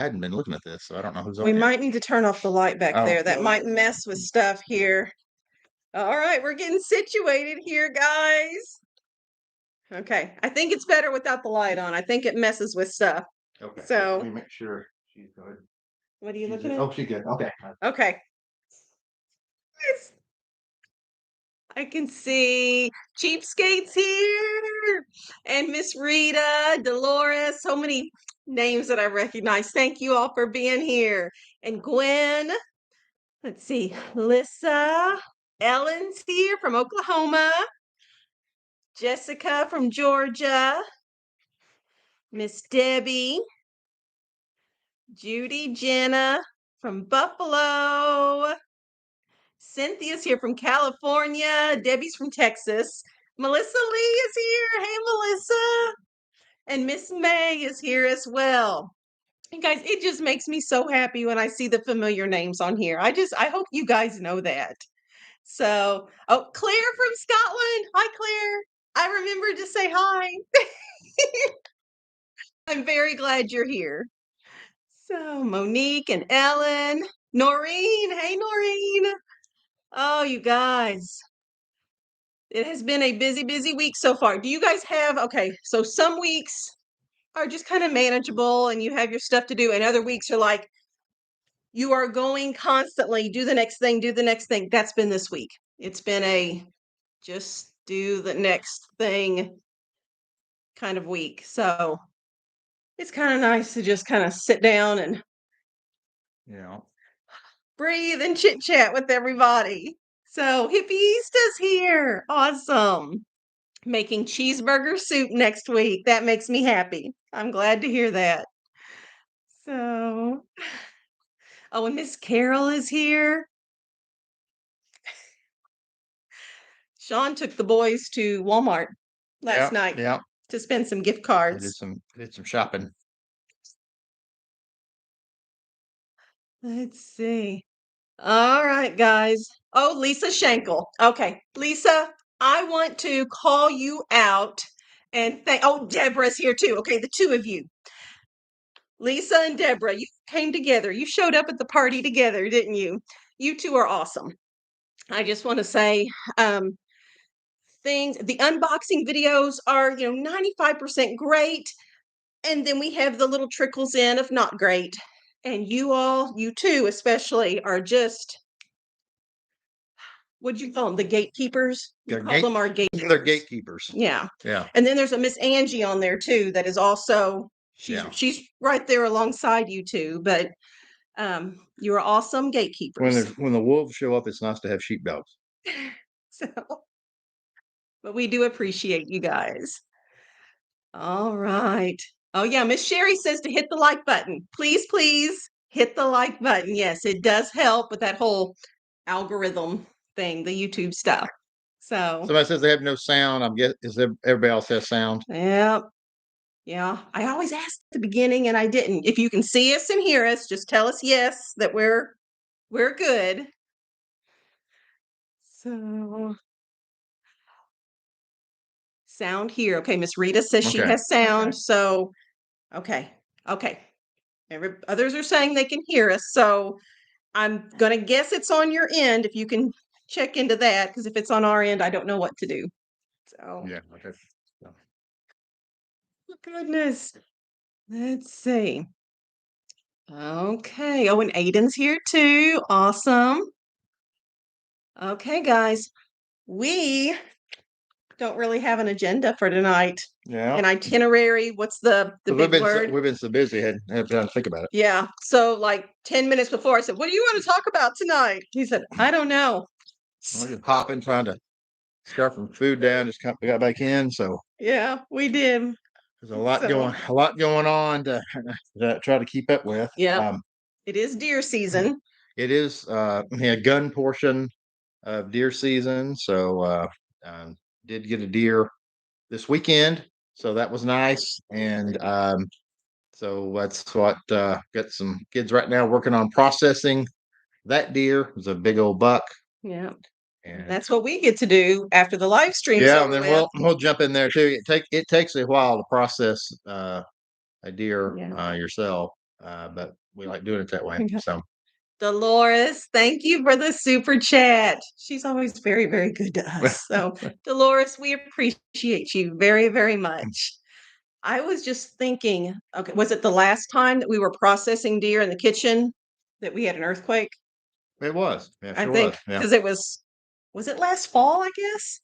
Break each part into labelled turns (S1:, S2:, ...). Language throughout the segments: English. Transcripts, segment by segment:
S1: hadn't been looking at this, so I don't know who's on
S2: We
S1: here.
S2: might need to turn off the light back
S1: Oh.
S2: there. That might mess with stuff here. All right, we're getting situated here, guys. Okay, I think it's better without the light on. I think it messes with stuff.
S1: Okay.
S2: So-
S1: let me make sure she's good.
S2: What are you
S1: She's
S2: looking
S1: good.
S2: at?
S1: Oh, she's good. Okay.
S2: Okay. Yes. I can see Cheapskates here and Miss Rita, Dolores, so many names that I recognize. Thank you all for being here. And Gwen, let's see, Lissa, Ellen's here from Oklahoma, Jessica from Georgia, Miss Debbie, Judy, Jenna from Buffalo, Cynthia's here from California, Debbie's from Texas, Melissa Lee is here. Hey, Melissa. And Miss May is here as well. And guys, it just makes me so happy when I see the familiar names on here. I hope you guys know that. So, oh, Claire from Scotland. Hi, Claire. I remembered to say hi. I'm very glad you're here. So, Monique and Ellen, Noreen. Hey, Noreen. Oh, you guys. It has been a busy, busy week so far. Do you guys have, okay, so some weeks are just kind of manageable and you have your stuff to do, and other weeks are like, you are going constantly, do the next thing, do the next thing. That's been this week. It's been a just do the next thing kind of week. So it's kind of nice to just kind of sit down and breathe and chit chat with everybody. So Hippie Easta's here. Awesome. Making cheeseburger soup next week. That makes me happy. I'm glad to hear that. So, oh, and Miss Carol is here. Sean took the boys to Walmart last night to spend some gift cards.
S1: Did some shopping.
S2: Let's see. All right, guys. Oh, Lisa Schenkel. Okay, Lisa, I want to call you out and thank. Oh, Deborah's here too. Okay, the two of you, Lisa and Deborah, you came together. You showed up at the party together, didn't you? You two are awesome. I just want to say, the unboxing videos are 95% great, and then we have the little trickles in of not great, and you two especially, are just, what'd you call them, the gatekeepers? You call them our gatekeepers.
S1: They're gatekeepers.
S2: Yeah
S1: Yeah.
S2: And then there's a Miss Angie on there too that is also, she's right there alongside you two, but you're awesome gatekeepers.
S1: When the wolves show up, it's nice to have sheepdogs.
S2: So, but we do appreciate you guys. All right. Oh yeah, Miss Sherry says to hit the like button. Please, please hit the like button. Yes, it does help with that whole algorithm thing, the YouTube stuff. So
S1: somebody says they have no sound. I'm guessing everybody else has sound.
S2: Yep. Yeah. I always asked at the beginning and I didn't. If you can see us and hear us, just tell us yes that we're good. So sound here. Okay, Miss Rita says she has sound. So okay. Others are saying they can hear us. So I'm gonna guess it's on your end. If you can check into that, because if it's on our end, I don't know what to do. So
S1: Okay.
S2: Oh, goodness. Let's see. Okay. Oh, and Aiden's here too. Awesome. Okay, guys. We don't really have an agenda for tonight. An itinerary. What's the big word?
S1: We've been so busy, hadn't had time to think about it.
S2: Yeah. So like 10 minutes before, I said, "What do you want to talk about tonight?" He said, "I don't know."
S1: We're just hopping, trying to scarf some food down. Just got back in, so
S2: yeah, we did.
S1: There's a lot going on to try to keep up with.
S2: Yeah. It is deer season.
S1: It is gun portion of deer season. So did get a deer this weekend, so that was nice. And so that's what got some kids right now working on processing that deer. It was a big old buck.
S2: Yeah. And that's what we get to do after the live stream.
S1: Yeah, and then we'll jump in there too. It takes a while to process a deer yourself. but we like doing it that way. So
S2: Dolores, thank you for the super chat. She's always very, very good to us. So, Dolores, we appreciate you very, very much. I was just thinking, okay, was it the last time that we were processing deer in the kitchen that we had an earthquake?
S1: it was, yeah,
S2: I
S1: sure
S2: think
S1: was, yeah.
S2: because was it last fall, I guess?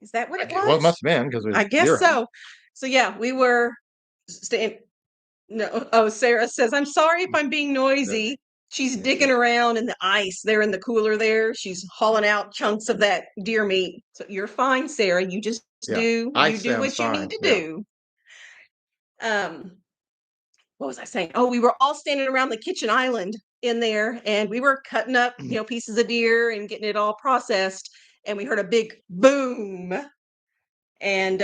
S2: Is that what it
S1: Well, it
S2: was?
S1: must have been because it was
S2: I guess
S1: deer hunting.
S2: so. So yeah, we were staying. No, oh, Sarah says, I'm sorry if I'm being
S1: That-
S2: noisy. She's
S1: yeah,
S2: digging around in the ice there in the cooler there. She's hauling out chunks of that deer meat. So you're fine, Sarah. You just
S1: yeah.
S2: you
S1: Ice
S2: do
S1: sounds
S2: what you
S1: fine.
S2: need to
S1: Yeah.
S2: do. Um, what was I saying? Oh, we were all standing around the kitchen island in there and we were cutting up, pieces of deer and getting it all processed. And we heard a big boom. And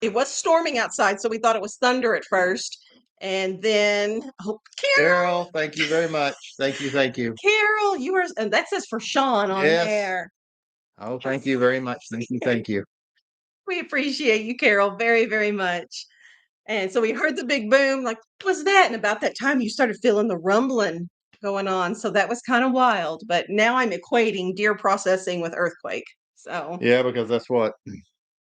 S2: it was storming outside, so we thought it was thunder at first. And then, oh,
S1: Carol, thank you very much. Thank you, thank you.
S2: Carol, you are, and that says for Sean on
S1: Yes.
S2: there.
S1: Oh, thank you very much. Thank you, thank you.
S2: We appreciate you, Carol, very, very much. And so we heard the big boom, like, what was that? And about that time, you started feeling the rumbling going on. So that was kind of wild. But now I'm equating deer processing with earthquake. So,
S1: Yeah, because that's what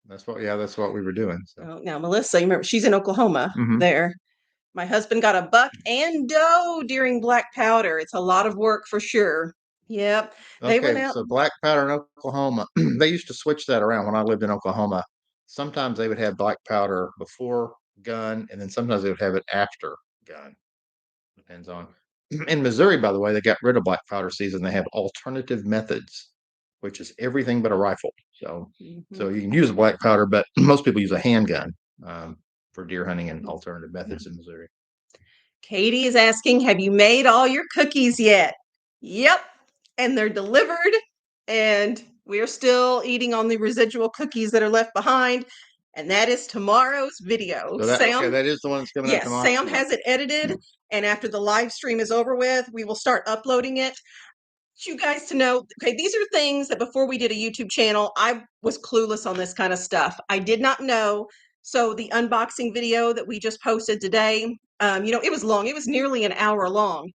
S1: we were doing. So
S2: oh, now Melissa, you remember she's in Oklahoma
S1: hmm
S2: there. My husband got a buck and doe during black powder. It's a lot of work for sure. Yep. They went
S1: okay,
S2: out.
S1: so black powder in Oklahoma, they used to switch that around when I lived in Oklahoma. Sometimes they would have black powder before gun, and then sometimes they would have it after gun. Depends on. In Missouri, by the way, they got rid of black powder season. They have alternative methods, which is everything but a rifle. So,
S2: Mhm.
S1: so you can use a black powder, but most people use a handgun for deer hunting and alternative methods in Missouri.
S2: Katie is asking, have you made all your cookies yet? Yep. And they're delivered. And we're still eating on the residual cookies that are left behind. And that is tomorrow's video.
S1: So
S2: Sam,
S1: that is the one that's coming out
S2: yes,
S1: tomorrow.
S2: Sam
S1: Yeah.
S2: has it edited. And after the live stream is over with, we will start uploading it. You guys to know, okay, these are things that before we did a YouTube channel, I was clueless on this kind of stuff. I did not know. So the unboxing video that we just posted today, it was long. It was nearly an hour long.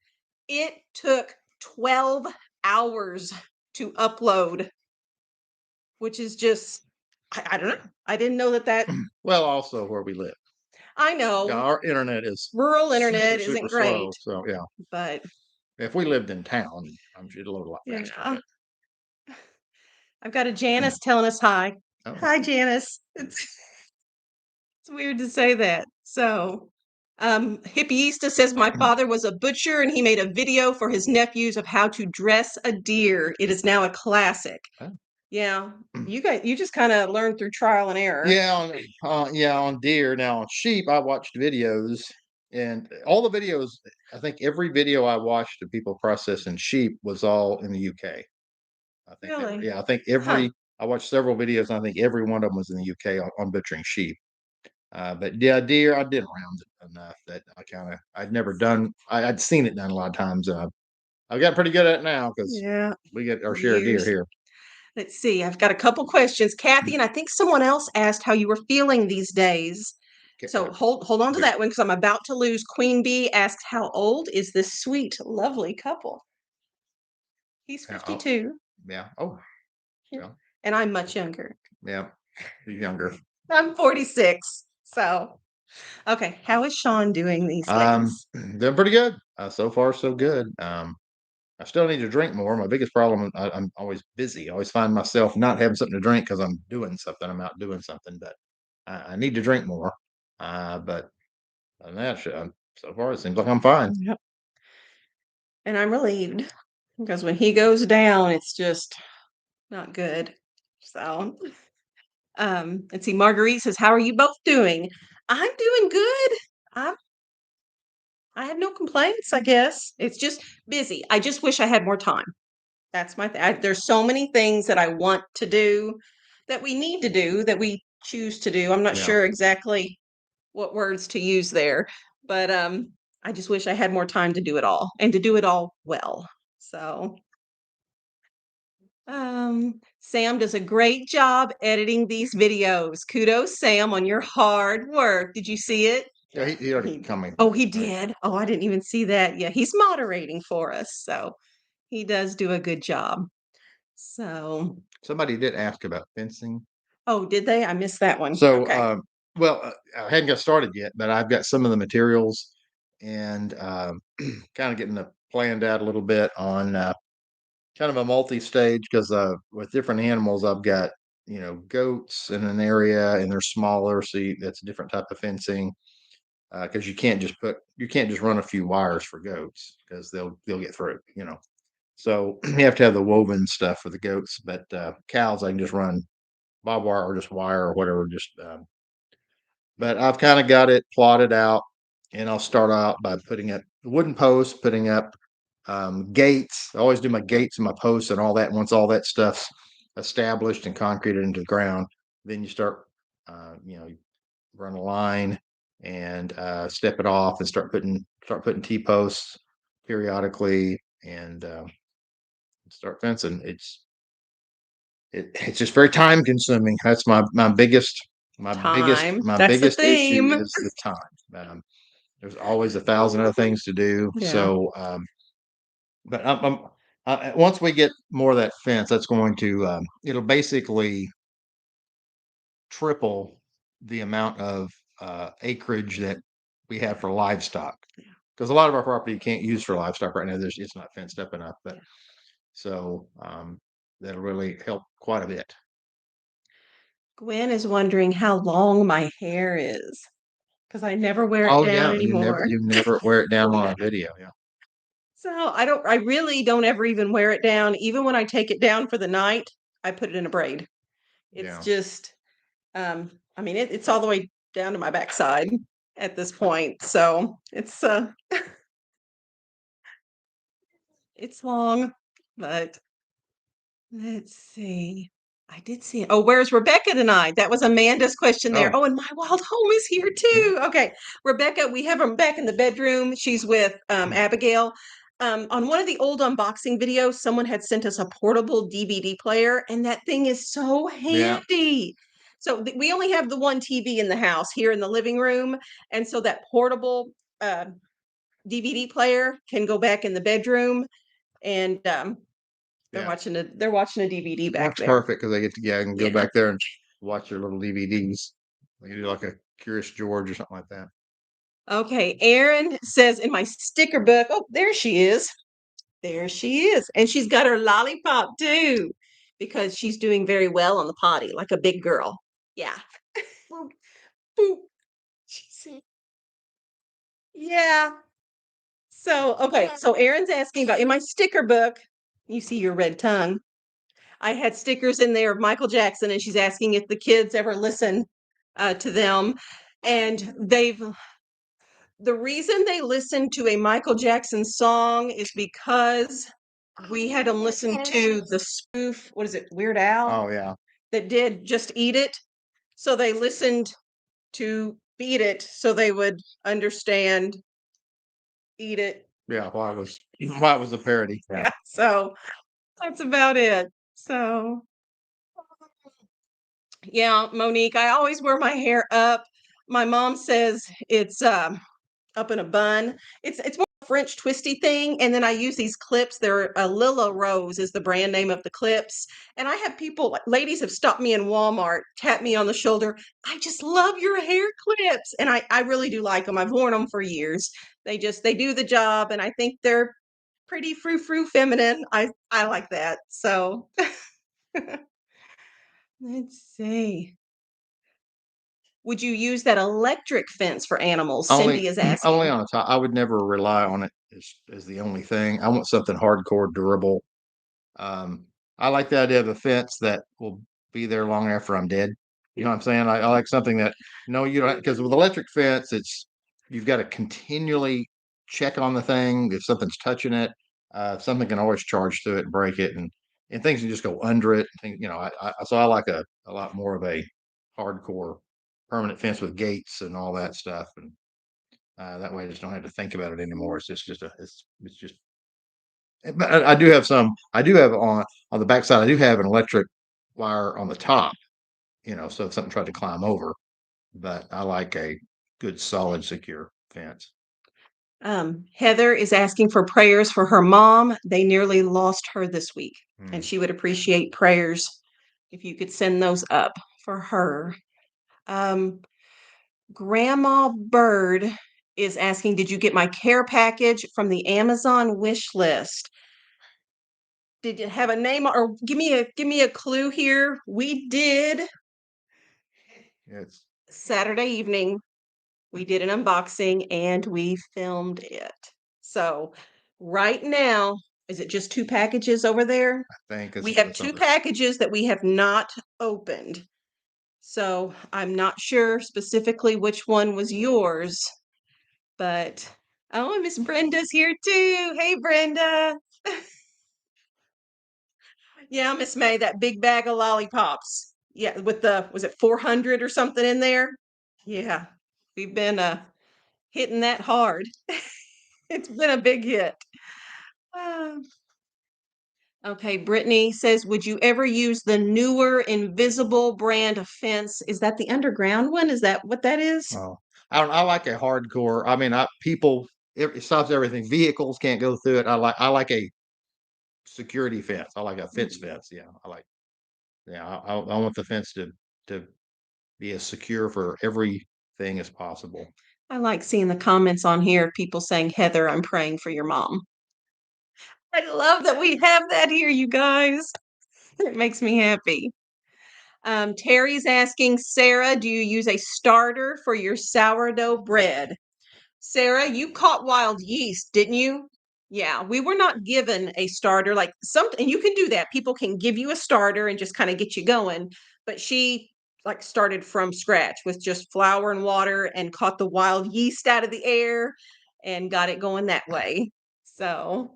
S2: It took 12 hours to upload, which is just, I don't know. I didn't know that.
S1: Well, also where we live,
S2: I know
S1: our internet is
S2: rural
S1: super
S2: internet
S1: super
S2: isn't great,
S1: slow. So yeah,
S2: but
S1: if we lived in town, I'm sure it'd load a lot faster.
S2: yeah. I've got a Janice telling us hi.
S1: But oh,
S2: Hi, Janice. It's weird to say that. So, Hippieista says my father was a butcher and he made a video for his nephews of how to dress a deer. It is now a classic.
S1: oh.
S2: Yeah, you just kind of learned through trial and error.
S1: Yeah, on deer. Now on sheep, I watched videos, and all the videos. I think every video I watched of people processing sheep was all in the UK. I think they were.
S2: Really?
S1: Yeah, I think
S2: Huh.
S1: every. I watched several videos, and I think every one of them was in the UK on butchering sheep. But yeah, deer, I did around it enough that I'd never done. I'd seen it done a lot of times. I've got pretty good at it now because
S2: Yeah.
S1: we get our share of deer
S2: Years.
S1: here.
S2: Let's see. I've got a couple questions. Kathy, and I think someone else asked how you were feeling these days.
S1: Okay,
S2: So hold on to
S1: good.
S2: that one because I'm about to lose. Queen Bee asks, how old is this sweet, lovely couple? He's
S1: Yeah, oh,
S2: 52.
S1: yeah. Oh,
S2: Yeah.
S1: yeah.
S2: And I'm much younger.
S1: Yeah. He's younger.
S2: I'm 46. So, okay. How is Sean doing these
S1: Um,
S2: days?
S1: doing pretty good. So far, so good. I still need to drink more. My biggest problem, I'm always busy. I always find myself not having something to drink because I'm doing something. I'm out doing something, but I need to drink more. But other than that, so far, it seems like I'm fine.
S2: Yep. And I'm relieved because when he goes down, it's just not good. So, let's see. Marguerite says, how are you both doing? I'm doing good. I'm I have no complaints, I guess. It's just busy. I just wish I had more time. That's my thing. There's so many things that I want to do, that we need to do, that we choose to do. I'm not
S1: Yeah.
S2: sure exactly what words to use there, but I just wish I had more time to do it all and to do it all well. So, Sam does a great job editing these videos. Kudos, Sam, on your hard work. Did you see it?
S1: Yeah,
S2: Yeah,
S1: he already
S2: he
S1: coming
S2: oh,
S1: through,
S2: he
S1: right?
S2: did? Oh, I didn't even see that. Yeah, he's moderating for us, so he does do a good job. So
S1: Somebody did ask about fencing.
S2: oh, did they? I missed that one.
S1: So,
S2: Okay.
S1: well, I hadn't got started yet, but I've got some of the materials and kind of getting the planned out a little bit on kind of a multi-stage because with different animals, I've got goats in an area and they're smaller, so that's a different type of fencing because you can't just run a few wires for goats because they'll get through. So you have to have the woven stuff for the goats, but cows I can just run barbed wire or just wire or whatever. But I've kind of got it plotted out, and I'll start out by putting up wooden posts, putting up gates. I always do my gates and my posts and all that. Once all that stuff's established and concreted into the ground, then you start, you run a line and step it off and start putting T posts periodically and start fencing. It's just very time consuming. That's
S2: Time.
S1: my
S2: That's the
S1: biggest issue
S2: theme.
S1: is the time. There's always a thousand other things to do.
S2: Yeah.
S1: So, but once we get more of that fence, that's going to it'll basically triple the amount of acreage that we have for livestock. Because a lot of our property you can't use for livestock right now. It's not fenced up enough, but
S2: Yeah.
S1: so that'll really help quite a bit.
S2: Gwen is wondering how long my hair is because I never wear it
S1: Oh
S2: down
S1: yeah,
S2: anymore.
S1: you never wear it down on a video. Yeah,
S2: So I really don't ever even wear it down. Even when I take it down for the night, I put it in a braid. It's
S1: yeah.
S2: just, I mean, it's all the way down to my backside at this point. So it's long, but let's see. I did see it. Oh, where's Rebecca tonight? That was Amanda's question there.
S1: Oh,
S2: Oh, and my wild home is here
S1: mhm,
S2: too. Okay. Rebecca, we have her back in the bedroom. She's with Abigail. On one of the old unboxing videos, someone had sent us a portable DVD player, and that thing is so
S1: yeah,
S2: handy. So we only have the one TV in the house here in the living room. And so that portable DVD player can go back in the bedroom and
S1: yeah.
S2: they're watching a DVD
S1: Well,
S2: back
S1: that's
S2: there.
S1: perfect because they get to yeah, I can go
S2: Yeah.
S1: back there and watch your little DVDs. Like do like a Curious George or something like that.
S2: Okay. Erin says in my sticker book, oh, there she is. There she is. And she's got her lollipop too, because she's doing very well on the potty, like a big girl. Yeah. Boop, boop. She said, yeah. So, okay. So Erin's asking about in my sticker book, you see your red tongue. I had stickers in there of Michael Jackson, and she's asking if the kids ever listen to them. And the reason they listened to a Michael Jackson song is because we had them listen to the spoof, what is it, Weird Al,
S1: Oh yeah,
S2: that did Just Eat It. So they listened to Beat It so they would understand Eat It.
S1: yeah. Why it was a parody. Yeah.
S2: Yeah. So that's about it. So yeah, Monique, I always wear my hair up. My mom says it's up in a bun. It's more a French twisty thing, and then I use these clips. They're Lila Rose is the brand name of the clips, and I have people, like ladies, have stopped me in Walmart, tapped me on the shoulder. I just love your hair clips, and I really do like them. I've worn them for years. They do the job, and I think they're pretty frou frou feminine. I like that. So let's see. Would you use that electric fence for animals?
S1: Only
S2: Cindy is
S1: only
S2: asking.
S1: on a top. I would never rely on it as the only thing. I want something hardcore, durable. Um, I like the idea of a fence that will be there long after I'm dead. You know what I'm saying? I like something that no, you don't because with electric fence, it's you've got to continually check on the thing if something's touching it. Something can always charge through it and break it, and things can just go under it. So I like a lot more of a hardcore permanent fence with gates and all that stuff, and that way I just don't have to think about it anymore. It's just but I do have some. I do have on the backside. I do have an electric wire on the top. So if something tried to climb over, but I like a good, solid, secure fence.
S2: Heather is asking for prayers for her mom. They nearly lost her this week, and
S1: Mm.
S2: she would appreciate prayers if you could send those up for her. Um, Grandma Bird is asking, did you get my care package from the Amazon wish list? Did you have a name or give me a clue here? We did
S1: It's
S2: Saturday evening. We did an unboxing and we filmed it. So right now, is it just two packages over there?
S1: I think
S2: We have
S1: it's
S2: two
S1: over.
S2: packages that we have not opened. So I'm not sure specifically which one was yours, but oh, Miss Brenda's here too. Hey, Brenda. Yeah, Miss May, that big bag of lollipops. Yeah, with the was it 400 or something in there? Yeah, we've been hitting that hard. It's been a big hit. Ah. Okay, Brittany says, would you ever use the newer Invisible brand of fence? Is that the underground one? Is that what that is?
S1: Oh, I like a hardcore. I mean, it stops everything. Vehicles can't go through it. I like a security fence. I like a fence
S2: Mm,
S1: fence. Yeah, I want the fence to be as secure for everything as possible.
S2: I like seeing the comments on here, people saying, Heather, I'm praying for your mom. I love that we have that here, you guys. It makes me happy. Terry's asking, Sarah, do you use a starter for your sourdough bread? Sarah, you caught wild yeast, didn't you? Yeah, we were not given a starter like something, and you can do that. People can give you a starter and just kind of get you going. But she like started from scratch with just flour and water and caught the wild yeast out of the air and got it going that way. So,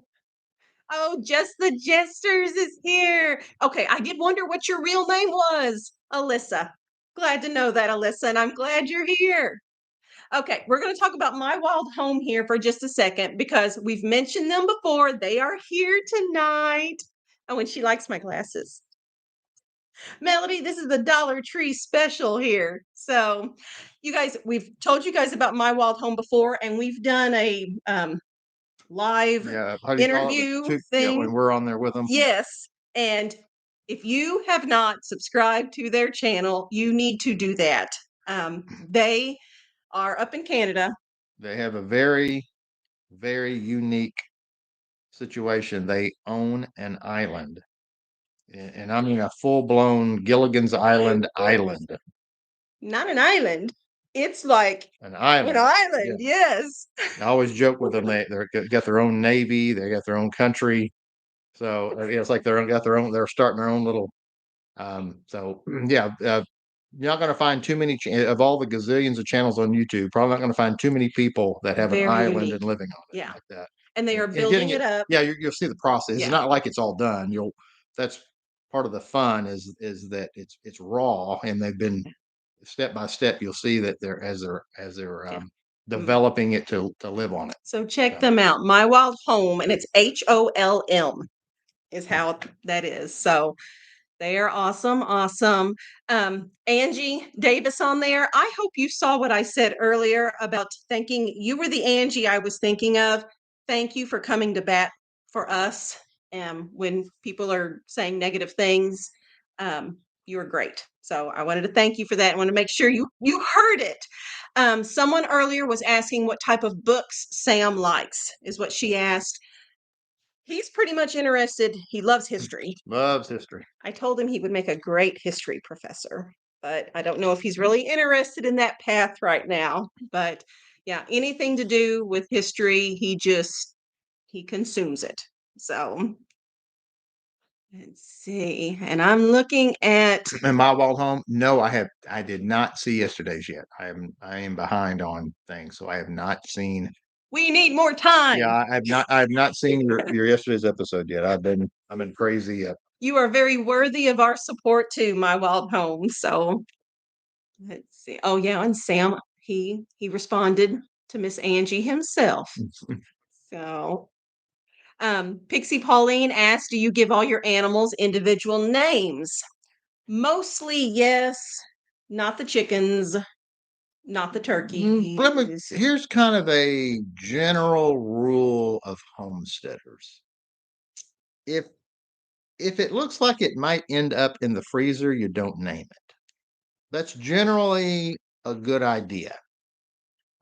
S2: oh, just the jesters is here. Okay, I did wonder what your real name was, Alyssa. Glad to know that, Alyssa, and I'm glad you're here. Okay, we're going to talk about My Wild Home here for just a second because we've mentioned them before. They are here tonight. Oh, and she likes my glasses. Melody, this is the Dollar Tree special here. So, you guys, we've told you guys about My Wild Home before, and we've done a live
S1: Yeah, how do you call it?
S2: interview
S1: Yeah, when
S2: thing.
S1: we're on there with them,
S2: Yes. And if you have not subscribed to their channel, you need to do that. They are up in Canada.
S1: they have a very, very unique situation. They own an island, and I mean a full-blown Gilligan's Island island.
S2: Not an island. It's like
S1: An
S2: an
S1: island. Yeah.
S2: island, yes.
S1: I always joke with them. They got their own navy. They got their own country. So yeah, it's like got their own. They're starting their own little. So yeah, you're not going to find too many of all the gazillions of channels on YouTube. Probably not going to find too many people that have an
S2: Very
S1: island
S2: unique.
S1: and living on it
S2: Yeah.
S1: like that.
S2: And they are
S1: And getting
S2: building
S1: it.
S2: it up.
S1: Yeah, you'll see the process. It's
S2: Yeah.
S1: not like it's all done. That's part of the fun is that it's raw and they've been step by step. You'll see that they're
S2: Yeah.
S1: developing it to live on it.
S2: So check
S1: So.
S2: them out. My Wild Home, and it's HOLM is how that is. So they are awesome, awesome. Angie Davis on there. I hope you saw what I said earlier about thanking you were the Angie I was thinking of. Thank you for coming to bat for us. When people are saying negative things, you were great. So I wanted to thank you for that. I want to make sure you heard it. Someone earlier was asking what type of books Sam likes, is what she asked. He's pretty much interested. He loves history.
S1: Loves history.
S2: I told him he would make a great history professor, but I don't know if he's really interested in that path right now. But yeah, anything to do with history, he consumes it. So let's see. And I'm looking at
S1: In my wild home, no, I did not see yesterday's yet. I am behind on things, so I have not seen.
S2: We Need More Time.
S1: Yeah, I have not seen your yesterday's episode yet. I've been crazy.
S2: You are very worthy of our support too, My Wild Home. So let's see. Oh yeah, and Sam, he responded to Miss Angie himself. So Pixie Pauline asked, do you give all your animals individual names? Mostly yes, not the chickens. Not the turkey.
S1: Here's kind of a general rule of homesteaders. If it looks like it might end up in the freezer, you don't name it. That's generally a good idea.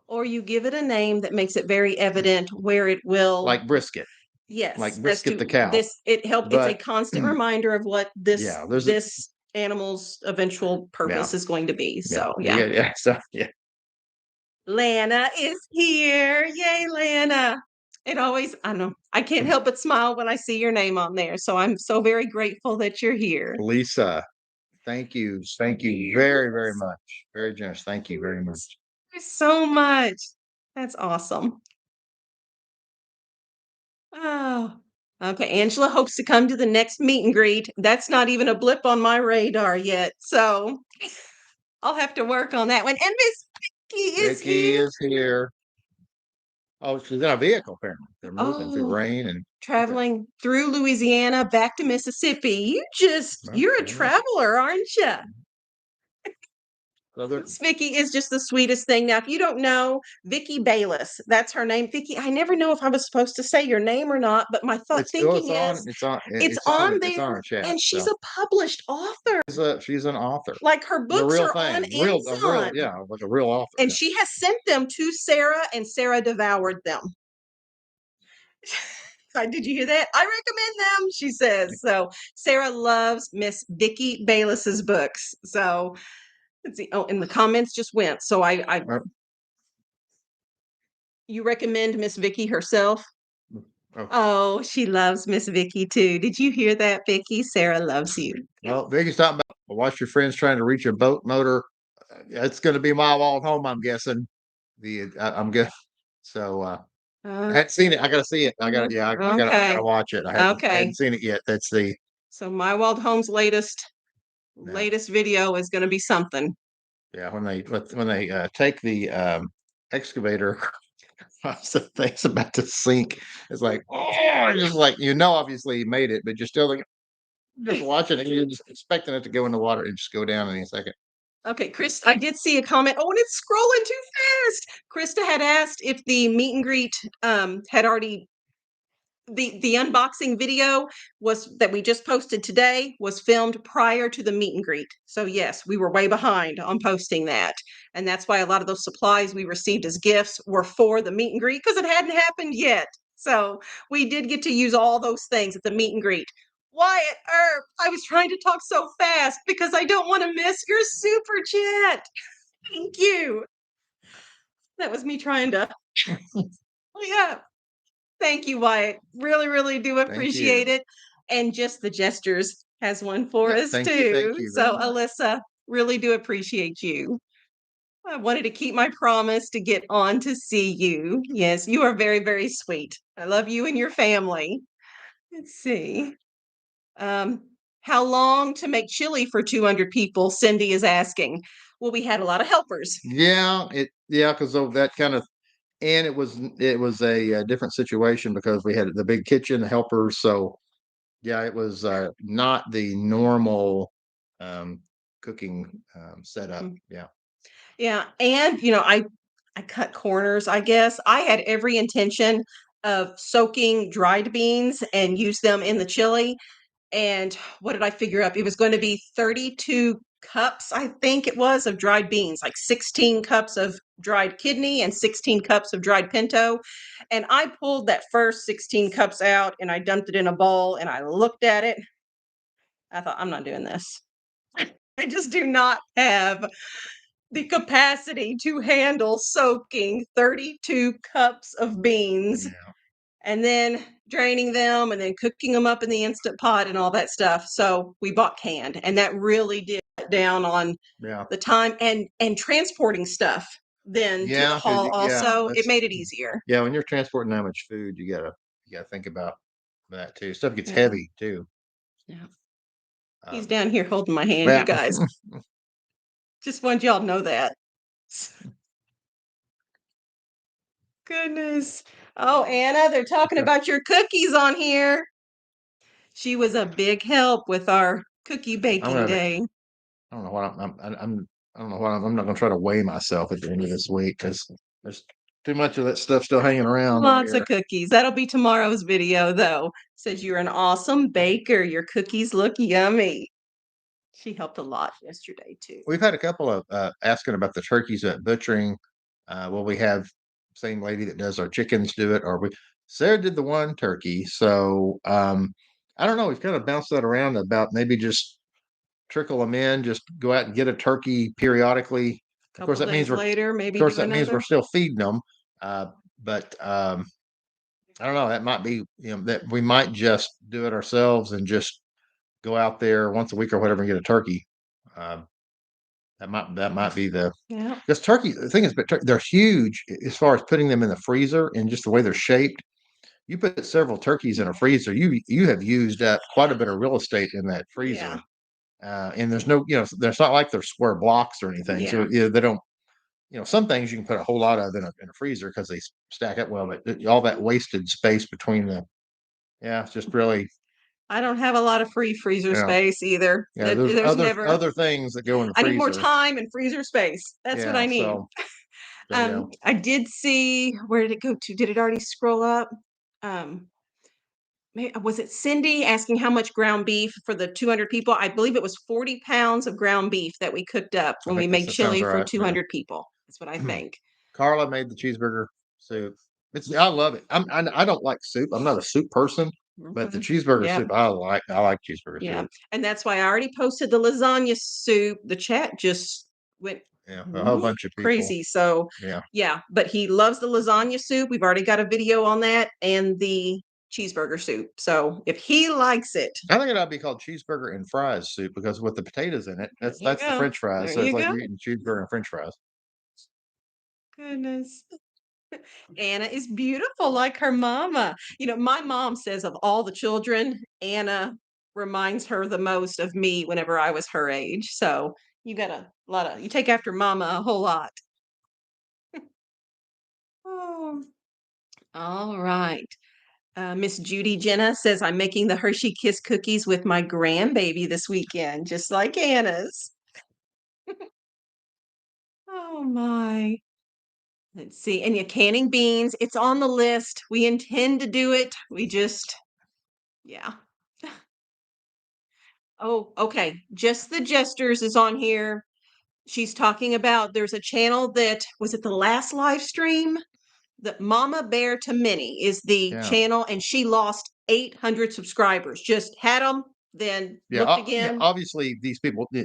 S2: Or you give it a name that makes it very evident where it will.
S1: Like brisket.
S2: Yes,
S1: Like
S2: as
S1: brisket
S2: to
S1: the cow.
S2: this, it's a
S1: But
S2: constant reminder of what this
S1: yeah,
S2: this animal's eventual
S1: yeah,
S2: purpose is going to be.
S1: yeah,
S2: So yeah.
S1: yeah. So yeah.
S2: Lana is here. Yay, Lana. It always, I know, I can't help but smile when I see your name on there. So I'm so very grateful that you're here.
S1: Lisa, thank you. Thank you very, very much. Very generous. Thank you very much.
S2: Thank you so much. That's awesome. Oh, okay. Angela hopes to come to the next meet and greet. That's not even a blip on my radar yet. So I'll have to work on that one. And Miss Vicky is
S1: Vicky
S2: here.
S1: is here. Oh, she's in a vehicle apparently. They're moving through
S2: Oh,
S1: rain and okay.
S2: traveling through Louisiana back to Mississippi. You're a
S1: Okay.
S2: traveler, aren't you?
S1: So
S2: Miss Vicky is just the sweetest thing. Now, if you don't know, Vicky Bayless, that's her name. Vicky, I never know if I was supposed to say your name or not, but my thought thinking is it's on
S1: it's on
S2: there,
S1: our chat.
S2: and she's
S1: So
S2: a published author.
S1: she's an author.
S2: Like her
S1: The
S2: books
S1: real
S2: are on
S1: thing.
S2: Amazon.
S1: Yeah, like a real author.
S2: And
S1: Yeah.
S2: she has sent them to Sarah, and Sarah devoured them. Did you hear that? I recommend them, she says. So Sarah loves Miss Vicky Bayless's books. So let's see. Oh, and the comments just went. So I you recommend Miss Vicky herself?
S1: Oh.
S2: Oh, she loves Miss Vicky too. Did you hear that, Vicky? Sarah loves you.
S1: Well, Vicky's talking about watch your friends trying to reach a boat motor. It's going to be my wall home, I'm guessing. I'm good. So I
S2: Uh,
S1: hadn't seen it. I got to see it. I got to
S2: okay.
S1: watch it. I
S2: Okay.
S1: hadn't seen it yet. That's the
S2: So My Wild Home's
S1: yeah.
S2: latest video is going to be something.
S1: Yeah, when they take the excavator, the thing's about to sink. It's like oh, just like obviously he made it, but you're still like just watching it. You're just expecting it to go in the water and just go down in a second.
S2: Okay, Chris, I did see a comment. Oh, and it's scrolling too fast. Krista had asked if the meet and greet had already the unboxing video was that we just posted today was filmed prior to the meet and greet. So yes, we were way behind on posting that. And that's why a lot of those supplies we received as gifts were for the meet and greet because it hadn't happened yet. So we did get to use all those things at the meet and greet. Wyatt Earp, I was trying to talk so fast because I don't want to miss your super chat. Thank you. That was me trying to. Oh, yeah. Thank you, Wyatt. Really, really do
S1: Thank you.
S2: appreciate it. And Just the Gestures has one for
S1: Yeah,
S2: us
S1: thank
S2: too.
S1: you very
S2: So,
S1: much.
S2: Alyssa, really do appreciate you. I wanted to keep my promise to get on to see you. Yes, you are very, very sweet. I love you and your family. Let's see. Um, how long to make chili for 200 people? Cindy is asking. Well, we had a lot of helpers.
S1: Because of that kind of and it was a different situation because we had the big kitchen, the helpers. So yeah, it was not the normal um, cooking setup.
S2: Mhm.
S1: Yeah.
S2: Yeah, and I cut corners, I guess. I had every intention of soaking dried beans and use them in the chili. And what did I figure up? It was going to be 32 cups, I think it was, of dried beans, like 16 cups of dried kidney and 16 cups of dried pinto. And I pulled that first 16 cups out and I dumped it in a bowl and I looked at it. I thought, I'm not doing this. I just do not have the capacity to handle soaking 32 cups of beans
S1: Yeah.
S2: and then draining them and then cooking them up in the instant pot and all that stuff. So we bought canned, and that really did cut down on
S1: Yeah.
S2: the time and transporting stuff then to
S1: Yeah.
S2: haul also. It
S1: That's
S2: made it easier.
S1: yeah. When you're transporting that much food, you gotta think about that too. Stuff gets
S2: Yeah.
S1: heavy too.
S2: Yeah. He's
S1: Um,
S2: down here holding my hand, you
S1: yeah.
S2: guys. Just want y'all to know that. Goodness. Oh, Anna, they're talking
S1: Okay.
S2: about your cookies on here. She was a big help with our cookie
S1: I'm
S2: baking
S1: gonna.
S2: day.
S1: I don't know what I don't know why I'm not going to try to weigh myself at the end of this week because there's too much of that stuff still hanging around in
S2: Lots
S1: here.
S2: of cookies. That'll be tomorrow's video, though. Says you're an awesome baker. Your cookies look yummy. She helped a lot yesterday, too.
S1: We've had a couple of asking about the turkeys at butchering. Well, we have same lady that does our chickens do it, or we Sarah did the one turkey. So I don't know. We've kind of bounced that around about maybe just trickle them in, just go out and get a turkey periodically. Of course,
S2: Couple days later, maybe do
S1: that means we're
S2: another.
S1: still feeding them. But I don't know. That might be, that we might just do it ourselves and just go out there once a week or whatever and get a turkey. Um, that might be
S2: Yeah.
S1: because turkey. The thing is, but they're huge as far as putting them in the freezer and just the way they're shaped. You put several turkeys in a freezer, you have used up quite a bit of real estate in that freezer.
S2: Yeah.
S1: And there's no, there's not like they're square blocks or anything. So
S2: Yeah.
S1: they don't, some things you can put a whole lot of in a freezer because they stack up well, but all that wasted space between yeah, it's just really,
S2: I don't have a lot of free freezer
S1: yeah,
S2: space either.
S1: yeah. There's
S2: There's never.
S1: other things that go in the
S2: I need more
S1: freezer.
S2: time and freezer space. That's what
S1: Yeah.
S2: I need.
S1: So yeah,
S2: I did see, where did it go to? Did it already scroll up? Um, was it Cindy asking how much ground beef for the 200 people? I believe it was 40 pounds of ground beef that we cooked up
S1: I
S2: when we
S1: think
S2: made
S1: that sounds
S2: chili
S1: all
S2: for
S1: right. Yeah.
S2: 200 people. That's what I think.
S1: Carla made the cheeseburger soup. I love it. I don't like soup. I'm not a soup person, but the
S2: Mhm.
S1: cheeseburger
S2: Yep.
S1: soup I like. I like cheeseburger
S2: Yeah.
S1: soup.
S2: And that's why I already posted the lasagna soup. The chat just went
S1: Yeah, a whole
S2: whoop,
S1: bunch of people.
S2: crazy. So,
S1: Yeah,
S2: yeah, but he loves the lasagna soup. We've already got a video on that and the cheeseburger soup. So, if he likes it,
S1: I think it ought to be called cheeseburger and fries soup because with the potatoes in it,
S2: there you
S1: that's the
S2: go.
S1: French fries.
S2: There
S1: So it's
S2: you
S1: like
S2: go.
S1: you're eating cheeseburger and French fries.
S2: Goodness. Anna is beautiful like her mama. My mom says of all the children, Anna reminds her the most of me whenever I was her age. So you got a lot of, you take after mama a whole lot. Oh, all right. Miss Judy Jenna says, I'm making the Hershey Kiss cookies with my grandbaby this weekend, just like Anna's. Oh, my. Let's see. And you're canning beans. It's on the list. We intend to do it. We just, yeah. Oh, okay. Just the Jesters is on here. She's talking about there's a channel that was it the last live stream? The Mama Bear to Minnie is the
S1: Yeah,
S2: channel, and she lost 800 subscribers. Just had them, then
S1: yeah,
S2: looked
S1: yeah.
S2: again.
S1: Obviously, these people
S2: Yeah,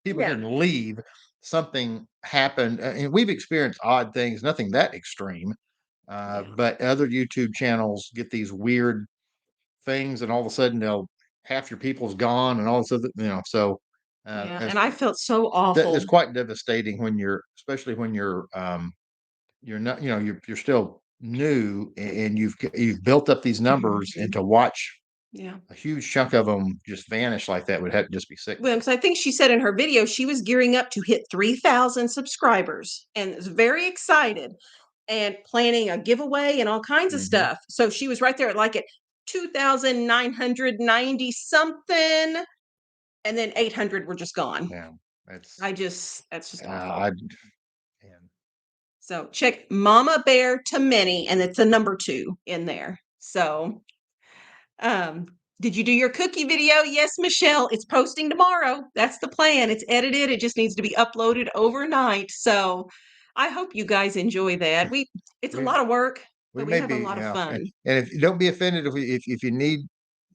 S1: didn't leave. Something happened, and we've experienced odd things. Nothing that extreme,
S2: yeah,
S1: but other YouTube channels get these weird things, and all of a sudden they'll half your people's gone, and all of a sudden, so
S2: yeah.
S1: as
S2: And I felt so
S1: that is
S2: awful.
S1: quite devastating when especially when you're not, you're still new and you've built up these numbers, and to watch
S2: Yeah.
S1: a huge chunk of them just vanish like that would have to just be
S2: Well,
S1: sickening.
S2: because I think she said in her video she was gearing up to hit 3,000 subscribers and is very excited and planning a giveaway and all kinds of
S1: Hmm.
S2: stuff. So she was right there at like at 2,990 something, and then 800 were just gone.
S1: Yeah, that's
S2: That's just
S1: I
S2: awful.
S1: and
S2: So check Mama Bear to Minnie, and it's a number 2 in there. So, um, did you do your cookie video? Yes, Michelle. It's posting tomorrow. That's the plan. It's edited. It just needs to be uploaded overnight. So I hope you guys enjoy that. It's a
S1: we
S2: lot of work,
S1: we
S2: but we
S1: may
S2: have a
S1: be,
S2: lot of fun.
S1: and if don't be offended if you need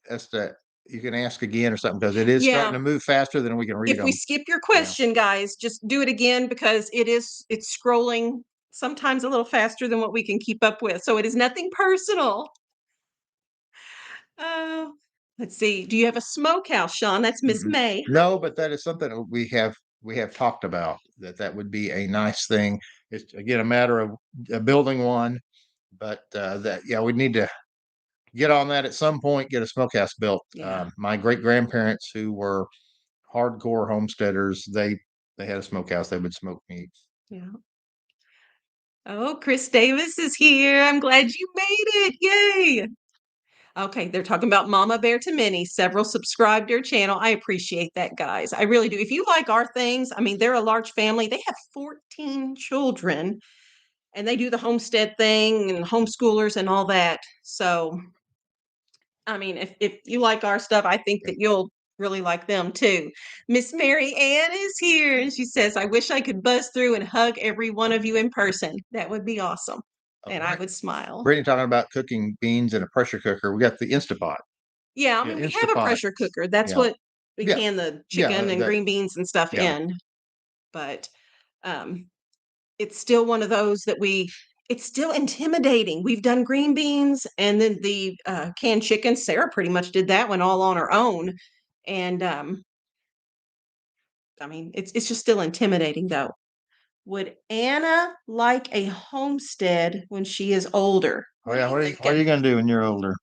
S1: us to, you can ask again or something because it is starting
S2: Yeah.
S1: to move faster than we can read
S2: If we
S1: them.
S2: skip your
S1: Yeah.
S2: question, guys, just do it again because it's scrolling sometimes a little faster than what we can keep up with. So it is nothing personal. Oh, let's see. Do you have a smokehouse, Sean? That's Miss
S1: Mm-mm.
S2: May.
S1: No, but that is something that we have talked about, that would be a nice thing. It's again a matter of building one, but that, yeah, we need to get on that at some point. Get a smokehouse built.
S2: Yeah,
S1: My great grandparents, who were hardcore homesteaders, they had a smokehouse. They would smoke meat.
S2: yeah. Oh, Chris Davis is here. I'm glad you made it. Yay. Okay, they're talking about Mama Bear to Minnie. Several subscribed to her channel. I appreciate that, guys. I really do. If you like our things, I mean, they're a large family. They have 14 children and they do the homestead thing and homeschoolers and all that. So, I mean, if you like our stuff, I think that you'll really like them too. Miss Mary Ann is here and she says, I wish I could buzz through and hug every one of you in person. That would be awesome. And I would smile.
S1: Brittany talking about cooking beans in a pressure cooker. We got the Instapot.
S2: Yeah, I
S1: Yeah,
S2: mean, we have a
S1: Instapot.
S2: pressure cooker. That's
S1: Yeah,
S2: what we
S1: yeah,
S2: can the
S1: yeah.
S2: chicken and
S1: That
S2: green beans and stuff
S1: yeah.
S2: in. But um, it's still one of those that it's still intimidating. We've done green beans and then the canned chicken. Sarah pretty much did that one all on her own. And I mean, it's just still intimidating though. Would Anna like a homestead when she is older?
S1: Oh yeah. What are you gonna do when you're older?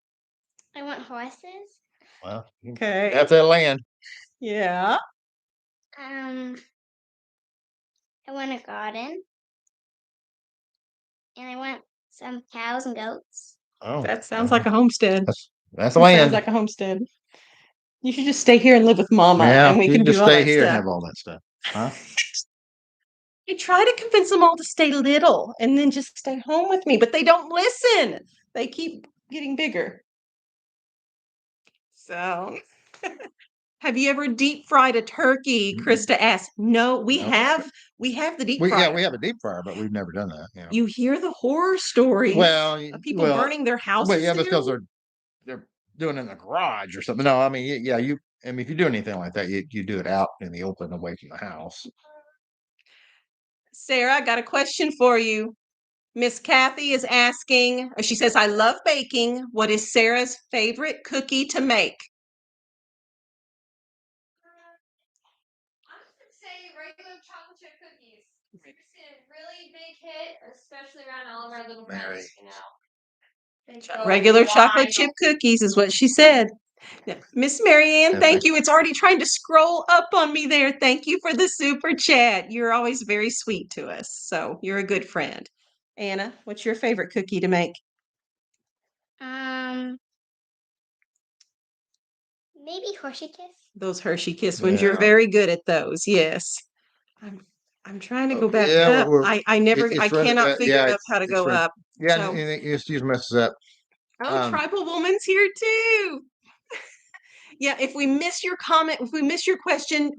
S3: I want horses.
S1: Well,
S2: Okay.
S1: that's that land.
S2: Yeah.
S3: I want a garden. And I want some cows and goats.
S1: Oh,
S2: That sounds like a homestead.
S1: that's
S2: That
S1: land.
S2: sounds like a homestead. You should just stay here and live with Mama,
S1: Yeah,
S2: and we
S1: you
S2: can
S1: just
S2: do all
S1: stay
S2: that
S1: here and
S2: stuff.
S1: have all that stuff, huh?
S2: I try to convince them all to stay little and then just stay home with me, but they don't listen. They keep getting bigger. So, have you ever deep fried a turkey? Krista asked. No, we
S1: No.
S2: have the deep
S1: We
S2: fryer.
S1: have a deep fryer, but we've never done that. Yeah.
S2: You hear the horror stories of people burning their houses
S1: yeah,
S2: down.
S1: because they're doing it in the garage or something. No, I mean, yeah, I mean, if you do anything like that, you do it out in the open, away from the house.
S2: Sarah, I got a question for you. Miss Kathy is asking, she says, I love baking. What is Sarah's favorite cookie to make?
S4: I would say regular chocolate chip cookies. It's a really big hit, especially around all of our little friends, you know.
S2: Regular chocolate chip cookies is what she said. Miss Marianne, thank you. It's already trying to scroll up on me there. Thank you for the super chat. You're always very sweet to us. So you're a good friend. Anna, what's your favorite cookie to make?
S3: Maybe Hershey Kiss.
S2: Those Hershey Kiss ones. You're very good at those. Yes. I'm trying to go back up. I cannot figure out how to go up.
S1: Yeah,
S2: So,
S1: and it just messes up.
S2: Tribal Woman's here too. Yeah, if we miss your comment, if we miss your question,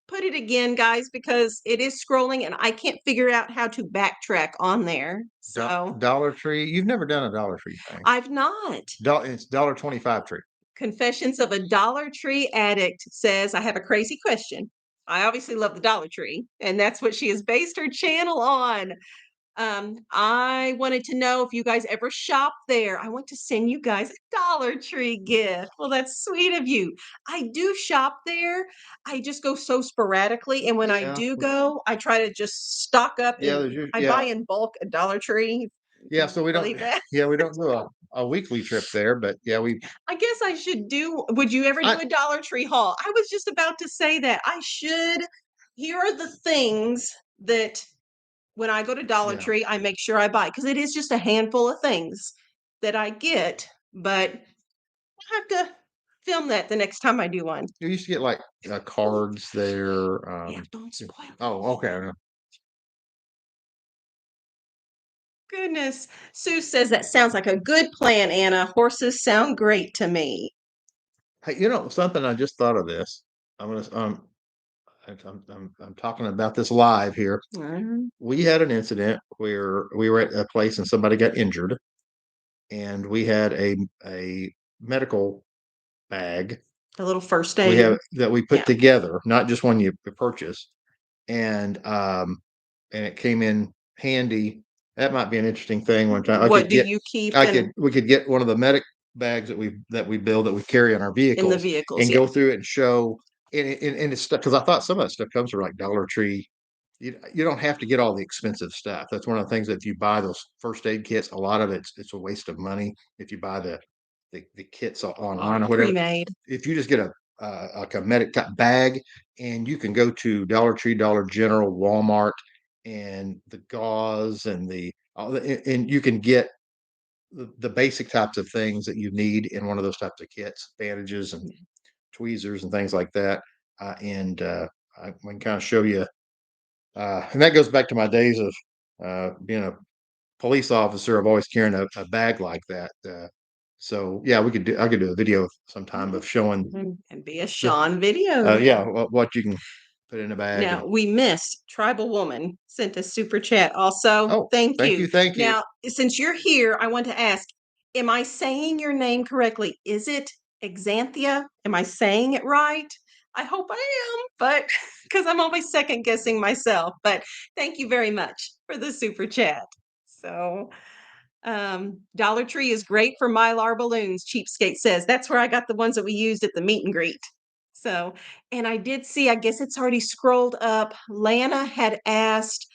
S2: put it again, guys, because it is scrolling and I can't figure out how to backtrack on there. So
S1: Dollar Tree. You've never done a Dollar Tree thing.
S2: I've not.
S1: It's $1.25 tree.
S2: Confessions of a Dollar Tree addict says, I have a crazy question. I obviously love the Dollar Tree, and that's what she has based her channel on. I wanted to know if you guys ever shop there. I want to send you guys a Dollar Tree gift. Well, that's sweet of you. I do shop there. I just go so sporadically, and when I do go, I try to just stock up. I buy in bulk at Dollar Tree.
S1: Yeah, so we don't. Yeah, we don't do a weekly trip there, but yeah,
S2: I guess I should do. Would you ever do a Dollar Tree haul? I was just about to say that I should. Here are the things that when I go to Dollar Tree, I make sure I buy because it is just a handful of things that I get, but I'll have to film that the next time I do one.
S1: You used to get like cards there.
S2: Yeah, don't spoil.
S1: Oh, okay.
S2: Goodness. Sue says that sounds like a good plan, Anna. Horses sound great to me.
S1: Hey, you know something? I just thought of this. I'm gonna I'm talking about this live here. We had an incident where we were at a place and somebody got injured, and we had a medical bag,
S2: a little first aid
S1: that we put together, not just one you purchase, and it came in handy. That might be an interesting thing one time.
S2: What do you keep?
S1: We could get one of the medic bags that we build that we carry in our vehicles
S2: in the vehicles
S1: and go through it and show. And it's stuff because I thought some of that stuff comes from like Dollar Tree. You don't have to get all the expensive stuff. That's one of the things that if you buy those first aid kits, a lot of it's a waste of money if you buy the kits online or whatever.
S2: Pre-made.
S1: If you just get a medic bag, and you can go to Dollar Tree, Dollar General, Walmart, and the gauze and and you can get the basic types of things that you need in one of those types of kits, bandages and tweezers and things like that. And I can kind of show you, and that goes back to my days of being a police officer. I've always carrying a bag like that. So yeah, I could do a video sometime of showing
S2: And be a
S1: the,
S2: Sean video
S1: yeah,
S2: then.
S1: what you can put in a bag.
S2: Now
S1: And
S2: we missed Tribal Woman sent a super chat also.
S1: oh,
S2: Thank you.
S1: thank you.
S2: Now, since you're here, I want to ask, am I saying your name correctly? Is it Exanthia? Am I saying it right? I hope I am, but because I'm always second guessing myself. But thank you very much for the super chat. So Dollar Tree is great for Mylar balloons, Cheapskate says. That's where I got the ones that we used at the meet and greet. So, and I did see, I guess it's already scrolled up. Lana had asked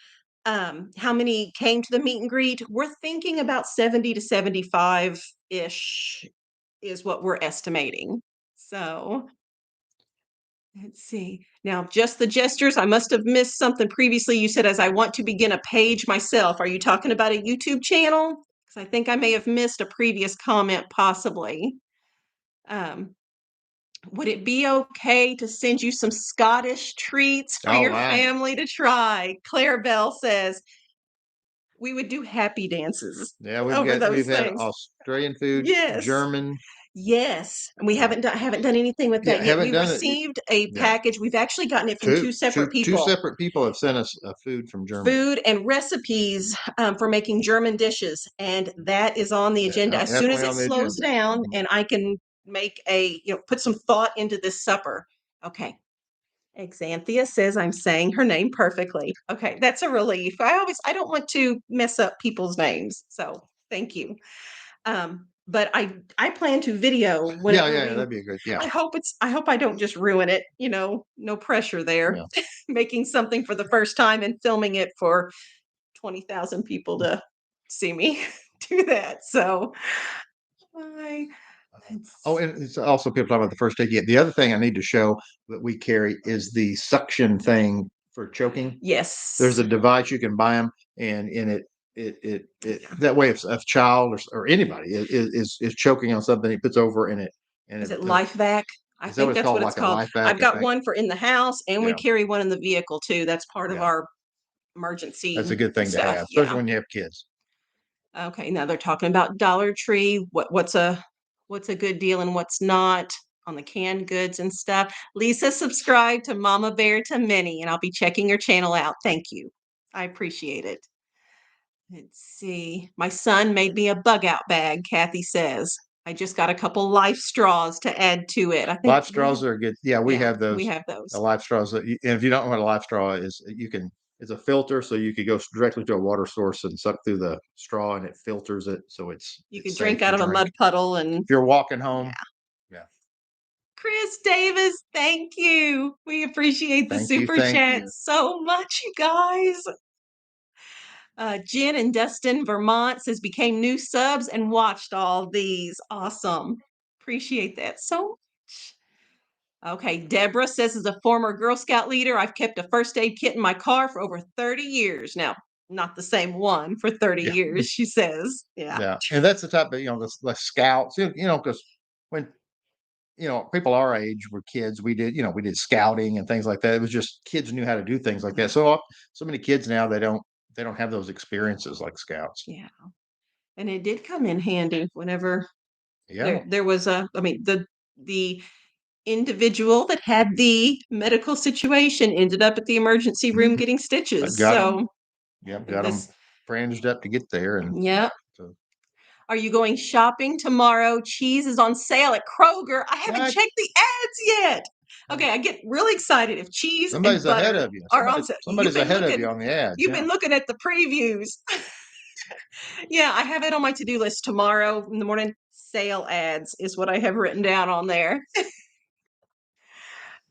S2: how many came to the meet and greet. We're thinking about 70 to 75-ish is what we're estimating. So let's see. Now, just the gestures. I must have missed something previously. You said, as I want to begin a page myself. Are you talking about a YouTube channel? Because I think I may have missed a previous comment, possibly. Would it be okay to send you some Scottish treats for
S1: Oh
S2: your
S1: wow.
S2: family to try? Claire Bell says, we would do happy dances
S1: Yeah,
S2: over those
S1: we've had
S2: things.
S1: Australian food,
S2: Yes.
S1: German.
S2: Yes, and we
S1: Uh,
S2: haven't done anything with
S1: yeah,
S2: that yet.
S1: haven't
S2: We
S1: done it.
S2: received a
S1: Yeah,
S2: package. We've actually gotten it from two separate
S1: two
S2: people.
S1: separate people have sent us food from Germany.
S2: Food and recipes for making German dishes, and that is on the agenda as soon as
S1: Definitely
S2: it
S1: on the
S2: slows
S1: agenda.
S2: down
S1: Mhm.
S2: and I can make put some thought into this supper. Okay. Exanthia says I'm saying her name perfectly. Okay, that's a relief. I don't want to mess up people's names, so thank you. But I plan to video
S1: Yeah,
S2: whenever
S1: that'd be a good. Yeah,
S2: I hope I don't just ruin it, no pressure there.
S1: yeah.
S2: Making something for the first time and filming it for 20,000 people to see me do that. So I
S1: Oh, and it's also people talking about the first aid kit. The other thing I need to show that we carry is the suction thing for choking. There's
S2: yes.
S1: a device you can buy them, and in it that way if a child or anybody is choking on something, he puts over and
S2: Is it
S1: the,
S2: Life Vac? I
S1: is that what
S2: think
S1: it's
S2: that's
S1: called,
S2: what it's
S1: like a
S2: called.
S1: life back?
S2: I've
S1: I
S2: got
S1: think.
S2: one for in the house and we
S1: Yeah,
S2: carry one in the vehicle too. That's part of
S1: yeah,
S2: our
S1: that's a
S2: emergency
S1: good thing to
S2: stuff.
S1: have, especially
S2: Yeah.
S1: when you have kids.
S2: Okay, now they're talking about Dollar Tree. What's a good deal and what's not on the canned goods and stuff. Lisa subscribed to Mama Bear to Minnie, and I'll be checking your channel out. Thank you. I appreciate it. Let's see. My son made me a bug out bag, Kathy says. I just got a couple life straws to add to it. I think
S1: Life straws are good. Yeah, we
S2: yeah,
S1: have
S2: we
S1: those.
S2: have
S1: The
S2: those.
S1: life straws and if you don't know what a life straw is, you can. It's a filter, so you could go directly to a water source and suck through the straw, and it filters it, so
S2: You could
S1: it's safe
S2: drink
S1: to
S2: out of a
S1: drink.
S2: mud puddle and
S1: If you're walking
S2: yeah.
S1: home, yeah.
S2: Chris Davis, thank you. We appreciate the super
S1: Thank
S2: chat
S1: you.
S2: so much, you guys. Jen and Dustin Vermont says became new subs and watched all these. Awesome. Appreciate that so much. Okay, Deborah says, as a former Girl Scout leader, I've kept a first aid kit in my car for over 30 years. Now, not the same one for 30
S1: Yeah,
S2: years, she says. Yeah.
S1: yeah, and that's the type of the scouts. Because when people our age were kids, we did scouting and things like that. It was just kids knew how to do things like that. So many kids now they don't have those experiences like scouts.
S2: Yeah. And it did come in handy whenever
S1: Yeah.
S2: there was the individual that had the medical situation ended up at the emergency room
S1: Mhm.
S2: getting
S1: I
S2: stitches.
S1: got them.
S2: So
S1: Yep, got them
S2: this,
S1: fringed up to get there, and
S2: yeah.
S1: so
S2: Are you going shopping tomorrow? Cheese is on sale at Kroger. I haven't
S1: uh,
S2: checked the ads yet. Okay, I get really excited if cheese and
S1: somebody's ahead
S2: butter
S1: of you.
S2: are on sale.
S1: Somebody's ahead of you on the ads.
S2: You've
S1: Yeah.
S2: been looking at the previews. Yeah, I have it on my to-do list tomorrow in the morning. Sale ads is what I have written down on there.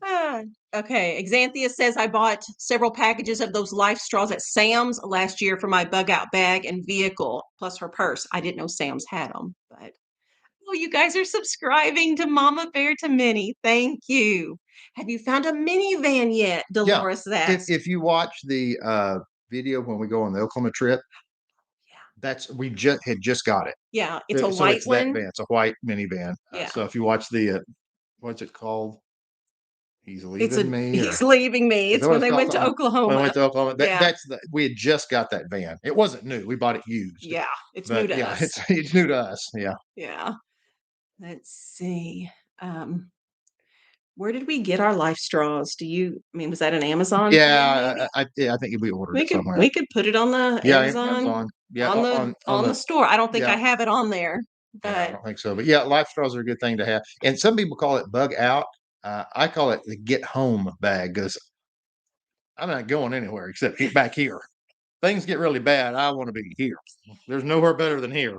S2: Ah, okay. Exanthia says I bought several packages of those life straws at Sam's last year for my bug out bag and vehicle, plus her purse. I didn't know Sam's had them, but oh, you guys are subscribing to Mama Bear to Minnie. Thank you. Have you found a minivan yet?
S1: Yeah.
S2: Dolores asks.
S1: If you watch the video when we go on the Oklahoma trip, We just had just got it.
S2: Yeah, it's a
S1: So
S2: white
S1: it's that
S2: one.
S1: van. It's a white minivan.
S2: Yeah.
S1: So if you watch the what's it called? He's leaving me, or
S2: He's leaving me.
S1: is that
S2: It's
S1: what
S2: when
S1: it's
S2: they
S1: called?
S2: went to
S1: Something when I
S2: Oklahoma.
S1: went to Oklahoma.
S2: Yeah.
S1: We had just got that van. It wasn't new. We bought it used.
S2: Yeah, it's new
S1: But
S2: to
S1: yeah,
S2: us.
S1: it's new to us. Yeah.
S2: Yeah. Let's see. Um, where did we get our life straws? I mean, was that an Amazon thing maybe?
S1: Yeah, I think we ordered it somewhere.
S2: We could put it on the
S1: Yeah,
S2: Amazon
S1: Amazon. Yeah, on
S2: on the
S1: the
S2: store. I don't think I
S1: yeah.
S2: have it on there,
S1: Yeah, I
S2: but
S1: don't think so. But yeah, life straws are a good thing to have. And some people call it bug out. I call it the get home bag because I'm not going anywhere except back here. Things get really bad. I want to be here. There's nowhere better than here.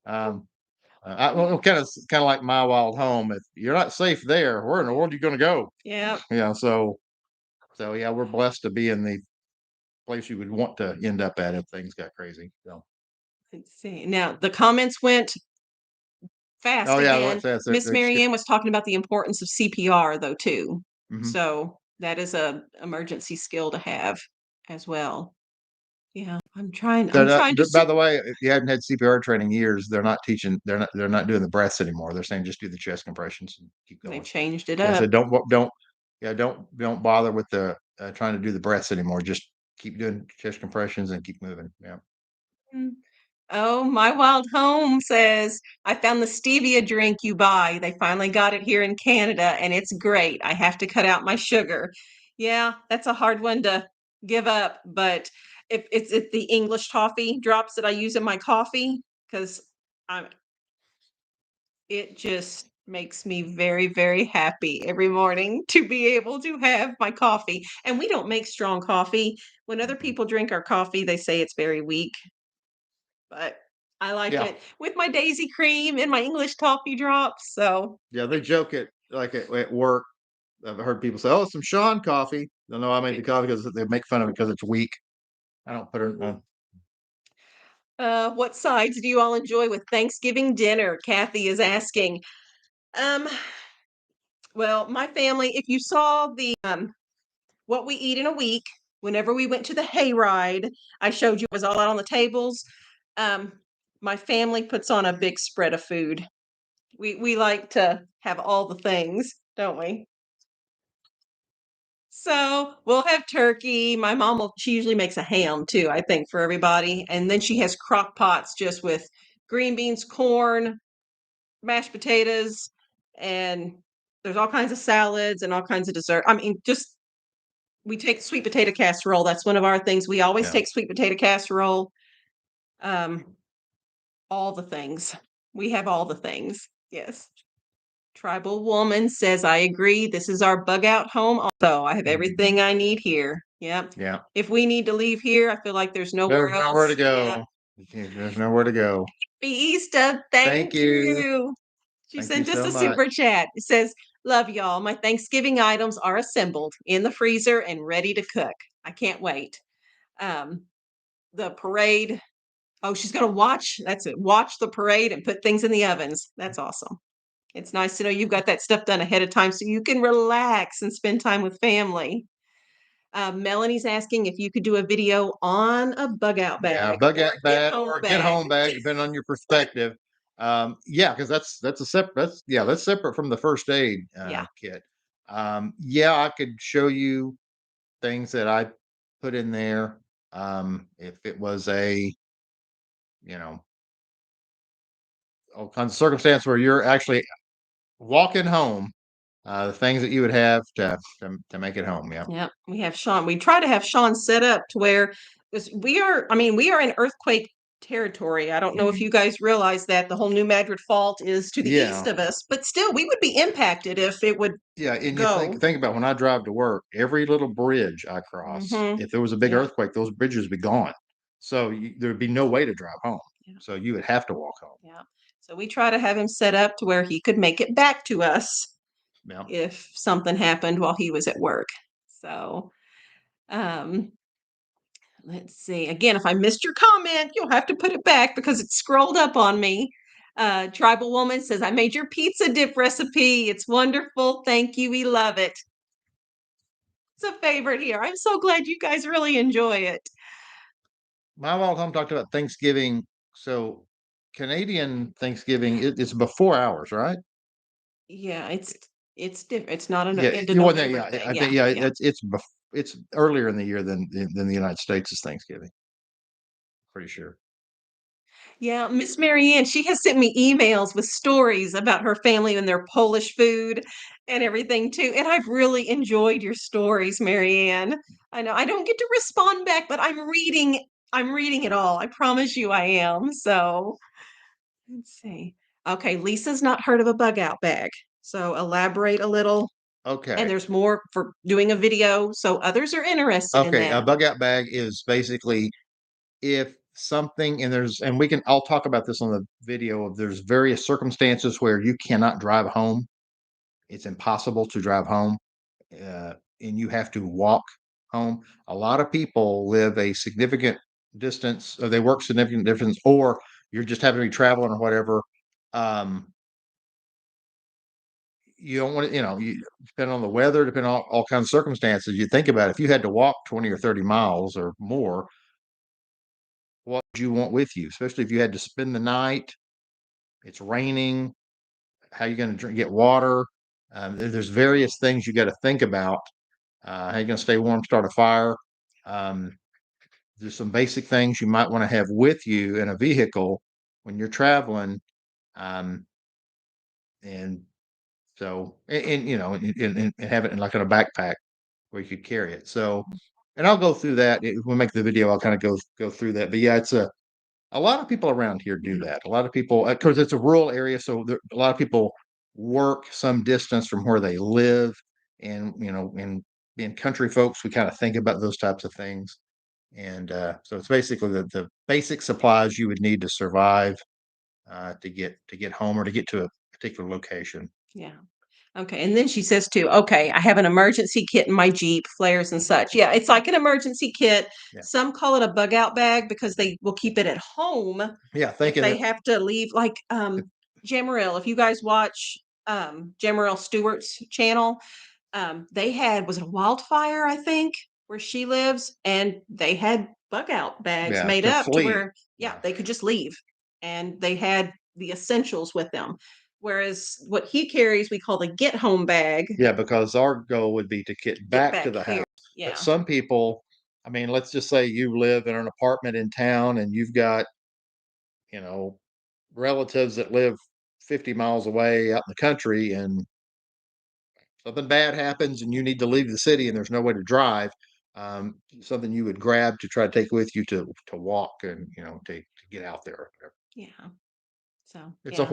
S1: Um, well, kind of like my wild home. If you're not safe there, where in the world are you going to go?
S2: yeah.
S1: Yeah. So yeah, we're blessed to be in the place you would want to end up at if things got crazy. So.
S2: Let's see. Now the comments went fast
S1: Oh yeah,
S2: again. Miss Marianne was talking about the importance of CPR though too.
S1: mhm.
S2: So that is a emergency skill to have as well. Yeah, I'm trying to
S1: By the way, if you hadn't had CPR training years, they're not teaching. They're not doing the breaths anymore. They're saying just do the chest compressions and keep
S2: they've
S1: going.
S2: changed it
S1: Yeah, so
S2: up.
S1: don't bother with the trying to do the breaths anymore. Just keep doing chest compressions and keep moving. Yeah.
S2: Mm. Oh, my wild home says, I found the stevia drink you buy. They finally got it here in Canada and it's great. I have to cut out my sugar. Yeah, that's a hard one to give up, but if it's the English toffee drops that I use in my coffee, because I'm it just makes me very, very happy every morning to be able to have my coffee. And we don't make strong coffee. When other
S1: Mhm.
S2: people drink our coffee, they say it's very weak, but I like
S1: Yeah.
S2: it with my daisy cream and my English toffee drops. So
S1: Yeah. They joke it like at work. I've heard people say, "Oh, some Sean coffee." They'll know I made the coffee because they make fun of it because it's weak. I don't put it.
S2: what sides do you all enjoy with Thanksgiving dinner? Kathy is asking. Um, well, my family, if you saw the what we eat in a week, whenever we went to the hayride, I showed you it was all out on the tables. Um, my family puts on a big spread of food. We like to have all the things, don't we? So we'll have turkey. My mom she usually makes a ham too, I think, for everybody. And then she has crock pots just with green beans, corn, mashed potatoes, and there's all kinds of salads and all kinds of dessert. I mean, just we take sweet potato casserole. That's one of our things. We always
S1: Yeah.
S2: take sweet potato casserole. Um, all the things. We have all the things. Yes. Tribal woman says, I agree. This is our bug out home. Also, I have
S1: Mhm.
S2: everything I need here. Yep.
S1: Yeah.
S2: If we need to leave here, I feel like there's nowhere
S1: There's nowhere to
S2: else. Yeah.
S1: go. There's nowhere to go.
S2: Happy Easter.
S1: Thank
S2: Thank
S1: you.
S2: you. She
S1: Thank you
S2: sent us
S1: so
S2: a
S1: much.
S2: super chat. It says, love y'all. My Thanksgiving items are assembled in the freezer and ready to cook. I can't wait. Um, the parade. Oh, she's gonna watch. That's it. Watch the parade and put things in the ovens. That's awesome. It's nice to know you've got that stuff done ahead of time so you can relax and spend time with family. Melanie's asking if you could do a video on a bug out
S1: Yeah,
S2: bag
S1: bug
S2: or
S1: out
S2: a get
S1: bag
S2: home
S1: or a get
S2: bag.
S1: home bag, depending on your perspective. Yeah, because that's a separate. That's separate from the first aid
S2: Yeah.
S1: kit. Yeah, I could show you things that I put in there. If it was you know, all kinds of circumstance where you're actually walking home, the things that you would have to make it home. Yeah.
S2: Yeah, we have Sean. We try to have Sean set up to where because I mean, we are in earthquake territory. I don't know if you guys realize that the whole New Madrid Fault is to the east
S1: Yeah.
S2: of us, but still, we would be impacted if it would
S1: Yeah, and you
S2: go.
S1: think about when I drive to work, every little bridge I cross,
S2: Hmm.
S1: if there was a big
S2: Yeah,
S1: earthquake, those bridges would be gone. So there would be no way to drive home.
S2: yeah,
S1: So you would have to walk home.
S2: yeah. So we try to have him set up to where he could make it back to us
S1: Yeah.
S2: if something happened while he was at work. So, um, let's see. Again, if I missed your comment, you'll have to put it back because it scrolled up on me. Tribal Woman says, I made your pizza dip recipe. It's wonderful. Thank you. We love it. It's a favorite here. I'm so glad you guys really enjoy it.
S1: my mom talked about Thanksgiving. So Canadian Thanksgiving, it's before ours, right?
S2: Yeah, it's different. It's not an
S1: Yeah,
S2: end of
S1: you want that?
S2: November
S1: Yeah,
S2: thing.
S1: I
S2: Yeah,
S1: think yeah,
S2: yeah.
S1: it's earlier in the year than the United States is Thanksgiving. Pretty sure.
S2: Yeah, Miss Marianne, she has sent me emails with stories about her family and their Polish food and everything too. And I've really enjoyed your stories, Marianne. I know I don't get to respond back, but I'm reading it all. I promise you I am. So let's see. Okay, Lisa's not heard of a bug out bag. So elaborate a little. And
S1: Okay.
S2: there's more for doing a video. So others are interested in
S1: Okay. A
S2: that.
S1: bug out bag is basically if something, and I'll talk about this on the video, of there's various circumstances where you cannot drive home. It's impossible to drive home, and you have to walk home. A lot of people live a significant distance, or they work significant distance, or you're just having to be traveling or whatever. Um, you don't want to, you depend on the weather, depend on all kinds of circumstances. You think about it, if you had to walk 20 or 30 miles or more, what would you want with you? Especially if you had to spend the night, it's raining, how you going to get water? There's various things you got to think about. How you going to stay warm, start a fire? Um, there's some basic things you might want to have with you in a vehicle when you're traveling. Um, and so, and have it in like in a backpack where you could carry it. So, and I'll go through that. We'll make the video. I'll kind of go through that. But yeah, it's a lot of people around here do that. A lot of people, because it's a rural area, so a lot of people work some distance from where they live, and in being country folks, we kind of think about those types of things. And so it's basically the basic supplies you would need to survive, to get home or to get to a particular location.
S2: Yeah. Okay, and then she says too, okay, I have an emergency kit in my Jeep, flares and such. Yeah, it's like an emergency kit.
S1: Yeah,
S2: Some call it a bug out bag because they will keep it at home
S1: yeah.
S2: if
S1: Thinking
S2: they
S1: that.
S2: have to leave. Like Jamaril, if you guys watch Jamaril Stewart's channel, they had, was it a wildfire, I think, where she lives, and they had bug out bags
S1: Yeah,
S2: made
S1: to
S2: up to
S1: flee.
S2: where, yeah,
S1: Yeah,
S2: they could just leave, and they had the essentials with them. Whereas what he carries, we call the get home bag.
S1: yeah. Because our goal would be to get
S2: Get
S1: back to
S2: back
S1: the
S2: here.
S1: house. But
S2: Yeah.
S1: some people, I mean, let's just say you live in an apartment in town and you've got, you know, relatives that live 50 miles away out in the country, and something bad happens and you need to leave the city and there's no way to drive. Something you would grab to try to take with you to walk, and to get out there.
S2: Yeah. So
S1: It's a
S2: yeah.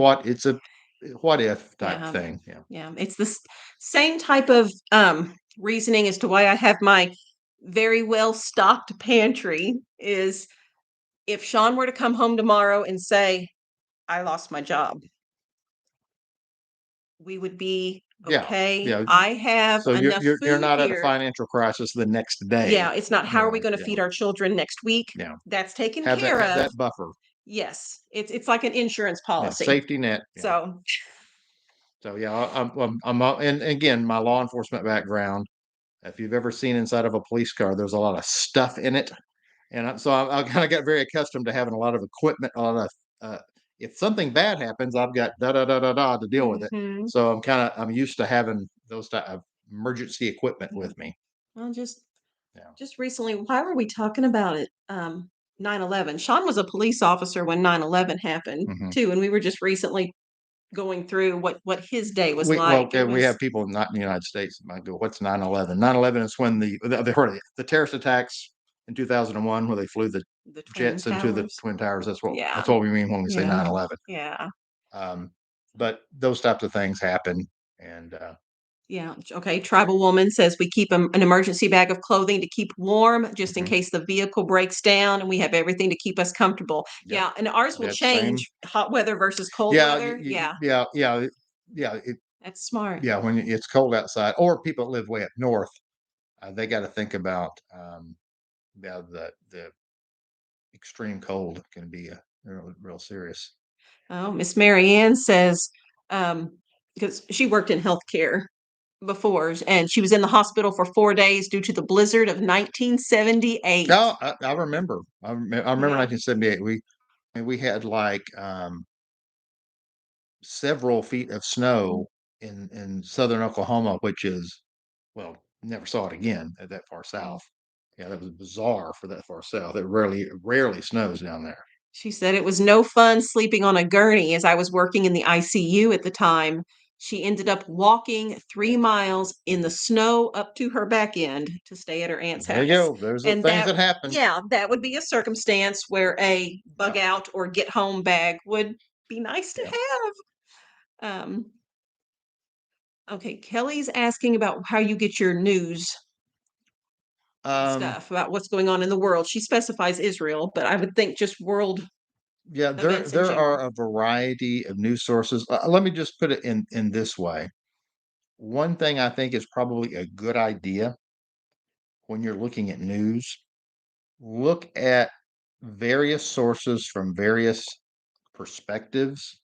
S1: what if type
S2: Yeah.
S1: thing. Yeah.
S2: Yeah. It's the same type of reasoning as to why I have my very well stocked pantry is if Sean were to come home tomorrow and say, I lost my job, we would be
S1: Yeah.
S2: okay.
S1: Yeah.
S2: I have
S1: So you're
S2: enough
S1: you're you're
S2: food
S1: not at a
S2: here.
S1: financial crisis the next day.
S2: Yeah, it's not how are we going to
S1: Yeah.
S2: feed our children next week?
S1: Yeah.
S2: That's taken
S1: Have that
S2: care
S1: have
S2: of.
S1: that buffer.
S2: Yes, it's like an insurance
S1: Yeah.
S2: policy.
S1: Safety net. Yeah.
S2: So,
S1: So yeah, and again, my law enforcement background. If you've ever seen inside of a police car, there's a lot of stuff in it, and I kind of got very accustomed to having a lot of equipment. A lot of if something bad happens, I've got da da da da da to deal with it.
S2: mhm,
S1: So I'm used to having those type of emergency equipment
S2: yeah.
S1: with me.
S2: Well,
S1: Yeah.
S2: just recently, why were we talking about it? 9/11. Sean was a police officer when 9/11 happened
S1: Hmm.
S2: too, and we were just recently going through what his day was
S1: Well,
S2: like. It
S1: okay, we have
S2: was
S1: people not in the United States that might go, "What's 9/11?" 9/11 is when they heard of the terrorist attacks in 2001, where they flew the
S2: the Twin
S1: jets into the
S2: Towers.
S1: twin towers. That's what
S2: Yeah,
S1: that's what we mean when we say
S2: yeah,
S1: 9/11.
S2: yeah.
S1: Um, but those types of things happen, and
S2: Yeah. Okay. Tribal woman says we keep an emergency bag of clothing to keep warm just in
S1: mhm,
S2: case the vehicle breaks down, and we have everything to keep us comfortable.
S1: yep,
S2: Yeah. And ours will
S1: that same.
S2: change hot weather versus cold
S1: Yeah,
S2: weather. Yeah.
S1: yeah, yeah, yeah.
S2: That's smart.
S1: Yeah, when it's cold outside, or people that live way up north, they got to think about, the extreme cold can be real serious.
S2: Oh, Miss Marianne says, um, because she worked in healthcare before, and she was in the hospital for 4 days due to the blizzard of 1978.
S1: No, I remember. I remember
S2: Yeah.
S1: 1978. We had like several feet of snow in southern Oklahoma, which is, well, never saw it again at that far south. Yeah, that was bizarre for that far south. It rarely snows down there.
S2: She said it was no fun sleeping on a gurney as I was working in the ICU at the time. She ended up walking 3 miles in the snow up to her back end to stay at her aunt's
S1: There you
S2: house.
S1: go. There's the
S2: And
S1: things that
S2: that,
S1: happen.
S2: yeah, that would be a circumstance where a bug
S1: Yeah.
S2: out or get home bag would be nice to
S1: Yeah.
S2: have. Okay, Kelly's asking about how you get your news
S1: Um,
S2: stuff about what's going on in the world. She specifies Israel, but I would think just world
S1: yeah, there
S2: events in
S1: there are
S2: general.
S1: a variety of news sources. Let me just put it in this way. One thing I think is probably a good idea when you're looking at news, look at various sources from various perspectives.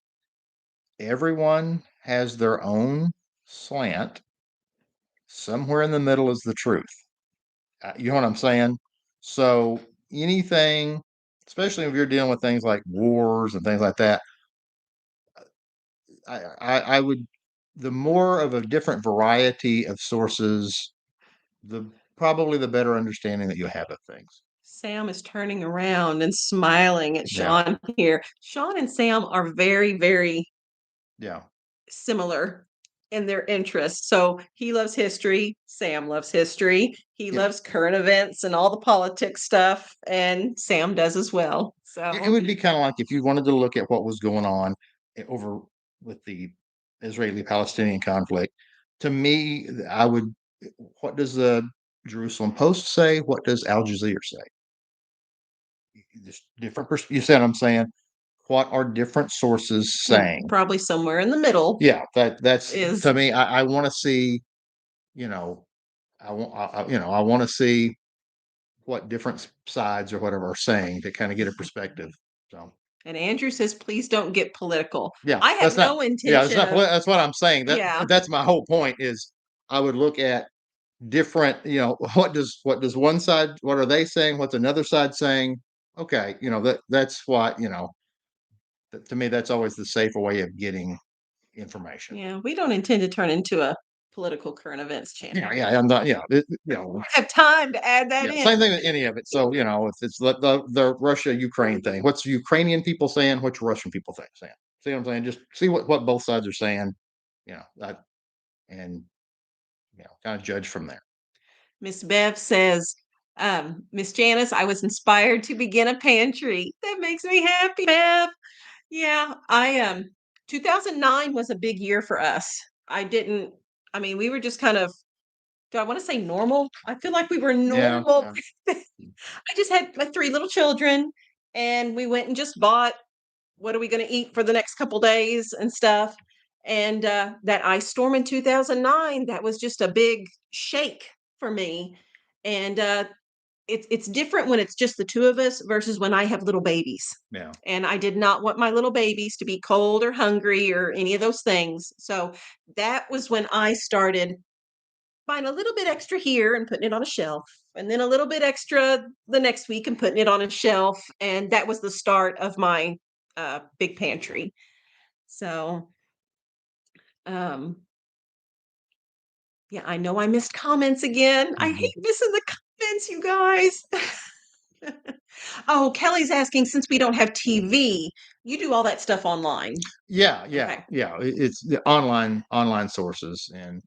S1: Everyone has their own slant. Somewhere in the middle is the truth. You know what I'm saying? So anything, especially if you're dealing with things like wars and things like that, I would, the more of a different variety of sources, the probably the better understanding that you have of things.
S2: Sam is turning around and smiling at
S1: Yeah,
S2: Sean here. Sean and Sam are very, very
S1: yeah,
S2: similar in their interests. So he loves history. Sam loves history. He
S1: yeah.
S2: loves current events and all the politics stuff, and Sam does as well.
S1: It
S2: So
S1: would be kind of like if you wanted to look at what was going on over with the Israeli-Palestinian conflict. To me, I would. What does the Jerusalem Post say? What does Al Jazeera say? There's different. You see what I'm saying? What are different sources saying?
S2: probably somewhere in the middle
S1: Yeah, that's
S2: is
S1: to me. I want to see. You know, I want to see what different sides or whatever are saying to kind of get a perspective. So.
S2: and Andrew says, please don't get political.
S1: Yeah,
S2: I have
S1: that's not.
S2: no
S1: Yeah, that's
S2: intention
S1: not.
S2: of,
S1: That's what I'm saying.
S2: yeah,
S1: That's my whole point. Is I would look at different. What does one side? What are they saying? What's another side saying? Okay, that's what to me that's always the safer way of getting information.
S2: yeah, we don't intend to turn into a political current events channel.
S1: Yeah, I'm not. Yeah,
S2: We don't have time to add that
S1: yeah.
S2: in.
S1: Same thing with any of it. So it's the Russia Ukraine thing. What's Ukrainian people saying? What's Russian people saying? See what I'm saying? Just see what both sides are saying. That and kind of judge from there.
S2: Miss Bev says, Miss Janice, I was inspired to begin a pantry. That makes me happy, Bev. Yeah, 2009 was a big year for us. I didn't, I mean, we were just kind of, do I want to say normal? I feel like we were
S1: Yeah,
S2: normal.
S1: yeah.
S2: I just had my 3 little children and we went and just bought what are we going to eat for the next couple days and stuff. And that ice storm in 2009, that was just a big shake for me. And it's different when it's just the two of us versus when I have little babies.
S1: Yeah.
S2: And I did not want my little babies to be cold or hungry or any of those things. So that was when I started buying a little bit extra here and putting it on a shelf, and then a little bit extra the next week and putting it on a shelf. And that was the start of my big pantry. So, um, yeah, I know I missed comments again. I
S1: Mhm.
S2: hate missing the comments, you guys. Oh, Kelly's asking, since we don't have TV, you do all that stuff online.
S1: Yeah, yeah,
S2: Okay.
S1: yeah. It's the online sources, and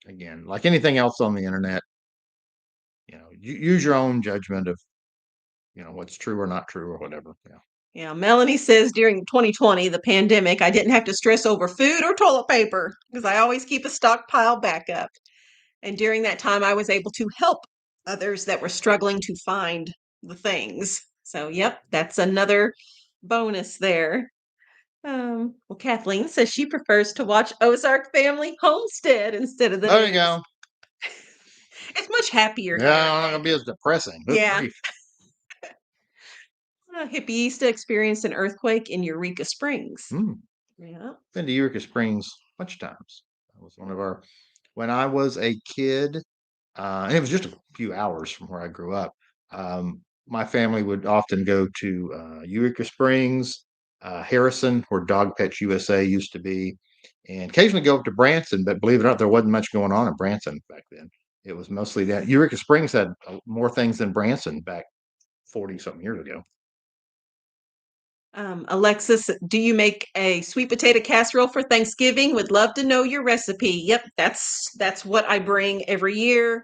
S1: again, like anything else on the internet, use your own judgment of what's true or not true or whatever. Yeah.
S2: Yeah, Melanie says during 2020, the pandemic, I didn't have to stress over food or toilet paper because I always keep a stockpile backup. And during that time, I was able to help others that were struggling to find the things. So, yep, that's another bonus there. Well, Kathleen says she prefers to watch Ozark Family Homestead instead of the
S1: There you
S2: news.
S1: go.
S2: It's much happier
S1: Yeah,
S2: that
S1: I'm not
S2: way.
S1: gonna be as depressing. Good
S2: Yeah.
S1: grief.
S2: Hippieista experienced an earthquake in Eureka Springs.
S1: Hmm.
S2: Yeah.
S1: Been to Eureka Springs a bunch of times. That was when I was a kid, and it was just a few hours from where I grew up. My family would often go to Eureka Springs, Harrison, where Dog Pets USA used to be, and occasionally go up to Branson. But believe it or not, there wasn't much going on in Branson back then. It was mostly that Eureka Springs had more things than Branson back 40 something years ago.
S2: Alexis, do you make a sweet potato casserole for Thanksgiving? Would love to know your recipe. Yep, that's what I bring every year.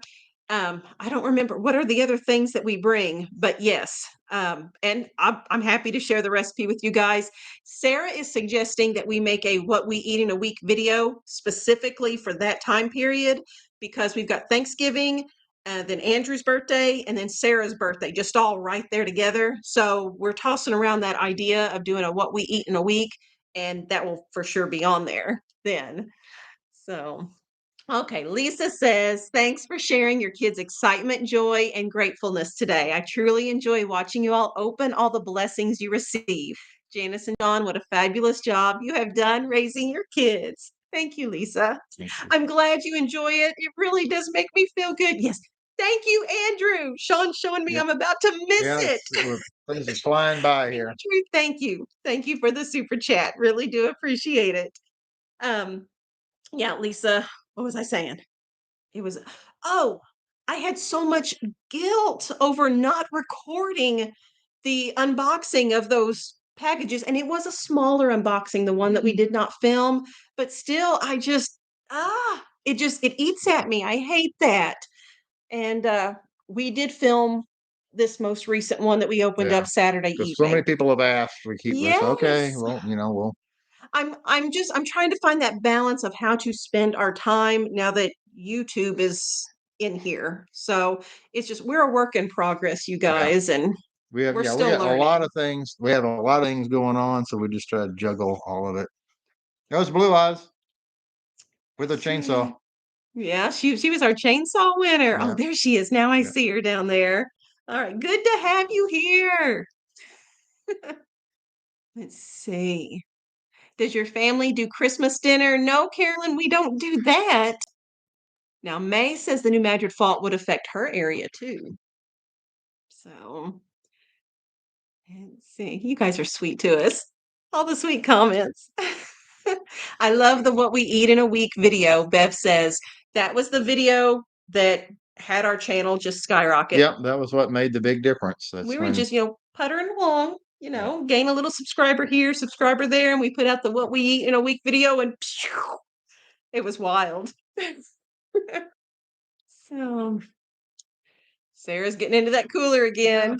S2: I don't remember what are the other things that we bring, but yes. And I'm happy to share the recipe with you guys. Sarah is suggesting that we make a what we eat in a week video specifically for that time period because we've got Thanksgiving, then Andrew's birthday, and then Sarah's birthday, just all right there together. So we're tossing around that idea of doing a what we eat in a week, and that will for sure be on there then. So, okay, Lisa says, thanks for sharing your kids' excitement, joy, and gratefulness today. I truly enjoy watching you all open all the blessings you receive. Janice and John, what a fabulous job you have done raising your kids. Thank you, Lisa.
S1: Thank you.
S2: I'm glad you enjoy it. It really does make me feel good. Yes. Thank you, Andrew. Sean's showing me
S1: Yep.
S2: I'm about to miss
S1: Yeah,
S2: it.
S1: things are flying by here.
S2: Andrew, thank you. Thank you for the super chat. Really do appreciate it. Um, yeah, Lisa, what was I saying? It was, oh, I had so much guilt over not recording the unboxing of those packages. And it was a smaller unboxing, the one that we did not film, but still, it eats at me. I hate that. And we did film this most recent one that we opened
S1: Yeah,
S2: up Saturday
S1: because so many
S2: evening.
S1: people have asked. We say, okay,
S2: Yes.
S1: well, we'll.
S2: I'm trying to find that balance of how to spend our time now that YouTube is in here. So it's just we're a work in progress, you
S1: Yeah.
S2: guys, and
S1: We
S2: we're
S1: have
S2: still
S1: a
S2: learning.
S1: lot of things. We have a lot of things going on, so we just try to juggle all of it. That was Blue Eyes with a chainsaw.
S2: Yeah, she was our chainsaw winner. Oh,
S1: Yeah.
S2: there she is. Now I
S1: Yeah.
S2: see her down there. All right, good to have you here. Let's see. Does your family do Christmas dinner? No, Carolyn, we don't do that. Now, May says the New Madrid fault would affect her area too. So let's see. You guys are sweet to us. All the sweet comments. I love the what we eat in a week video. Bev says that was the video that had our channel just skyrocket.
S1: Yep, that was what made the big difference. That's
S2: We were
S1: when
S2: just, puttering along,
S1: Yeah.
S2: gain a little subscriber here, subscriber there, and we put out the what we eat in a week video and phew, it was wild. So Sarah's getting into that cooler again.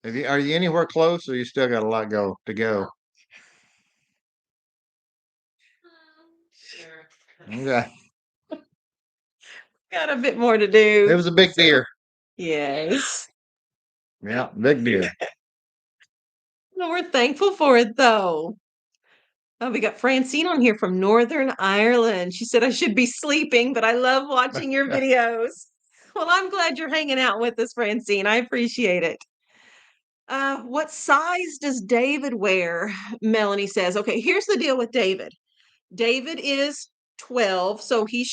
S1: Are you anywhere close, or you still got a lot to go? Okay.
S2: Got a bit more to do.
S1: It was a big deer.
S2: Yes.
S1: Yeah, big deer.
S2: Well, we're thankful for it though. Oh, we got Francine on here from Northern Ireland. She said I should be sleeping, but I love watching your videos. Well, I'm glad you're hanging out with us, Francine. I appreciate it. What size does David wear? Melanie says. Okay, here's the deal with David. David is 12, so he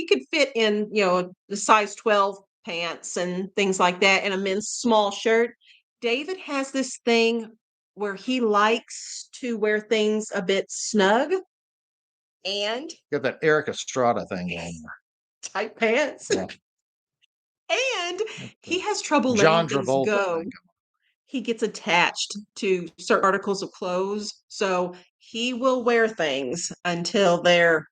S2: could fit in, the size 12 pants and things like that and a men's small shirt. David has this thing where he likes to wear things a bit snug and
S1: Got that Eric Estrada thing going.
S2: tight pants.
S1: Yeah.
S2: And he has trouble
S1: John
S2: letting things
S1: Travolta
S2: go.
S1: thing.
S2: He gets attached to certain articles of clothes, so he will wear things until they're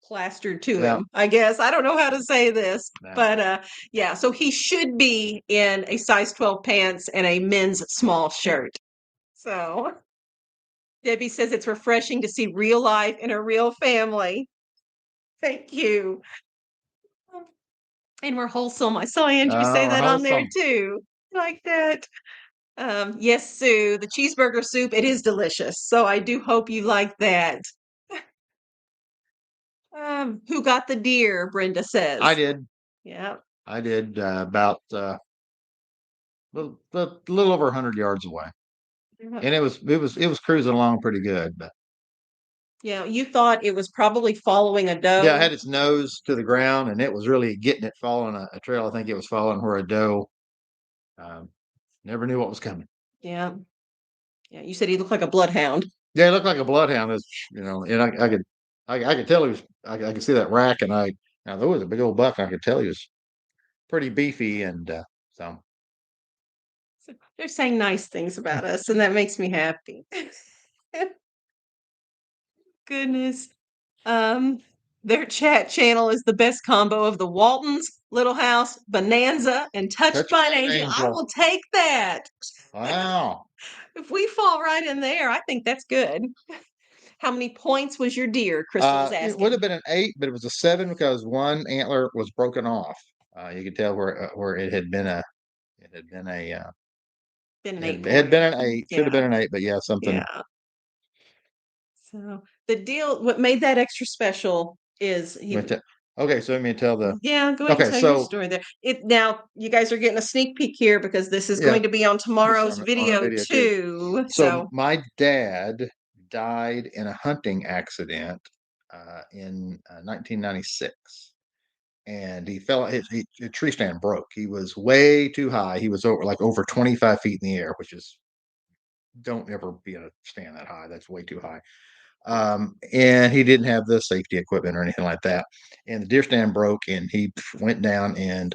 S2: plastered to
S1: Yeah.
S2: him, I guess. I don't know how to say this,
S1: Yeah.
S2: but yeah, so he should be in a size 12 pants and a men's small shirt. So Debbie says it's refreshing to see real life in a real family. Thank you. And we're wholesome. I saw Andrew say that on there too. Like that. Yes, Sue, the cheeseburger soup, it is delicious. So I do hope you like that. Who got the deer? Brenda says.
S1: I did.
S2: Yeah.
S1: I did about a little over 100 yards away, and it was cruising along pretty good. But
S2: Yeah, you thought it was probably following a doe.
S1: Yeah, it had its nose to the ground, and it was really getting it following a trail. I think it was following where a doe. Never knew what was coming.
S2: Yeah. Yeah, you said he looked like a bloodhound.
S1: Yeah, he looked like a bloodhound. And I could tell he was. I could see that rack, and now there was a big old buck. I could tell he was pretty beefy, and so
S2: So they're saying nice things about us, and that makes me happy. Goodness. Um, their chat channel is the best combo of the Waltons, Little House, Bonanza, and Touched by an Angel. I will take that.
S1: wow.
S2: If we fall right in there, I think that's good. How many points was your deer? Crystal was
S1: It would
S2: asking.
S1: have been an 8, but it was a 7 because one antler was broken off. You could tell where it had been a it had been a
S2: Been an
S1: it
S2: 8
S1: had been
S2: point.
S1: an 8. Should have been an 8, but yeah, something.
S2: Yeah. So the deal, what made that extra special is he.
S1: Okay, so let me tell the.
S2: Yeah, go ahead and
S1: Okay,
S2: tell your
S1: so
S2: story there. Now you guys are getting a sneak peek here because this is
S1: yeah,
S2: going to be on tomorrow's
S1: on a
S2: video
S1: video too.
S2: too.
S1: So my dad died in a hunting accident in 1996, and he fell. His tree stand broke. He was way too high. He was over 25 feet in the air, which is don't ever be in a stand that high. That's way too high. And he didn't have the safety equipment or anything like that. And the deer stand broke, and he went down, and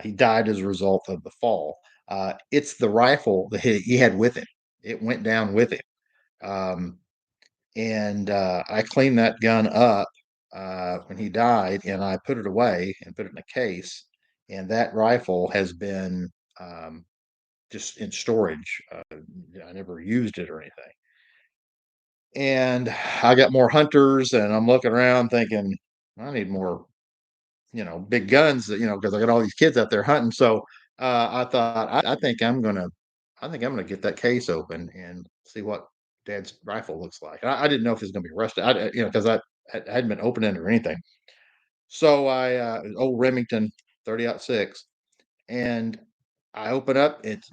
S1: he died as a result of the fall. It's the rifle that he had with him. It went down with him. Um, and I cleaned that gun up when he died, and I put it away and put it in a case. And that rifle has been just in storage. I never used it or anything. And I got more hunters, and I'm looking around thinking, I need more, big guns, because I got all these kids out there hunting. So I thought, I think I'm gonna get that case open and see what Dad's rifle looks like. And I didn't know if it was gonna be rusted, because I hadn't been opening it or anything. So old Remington 30-06, and I open up. It's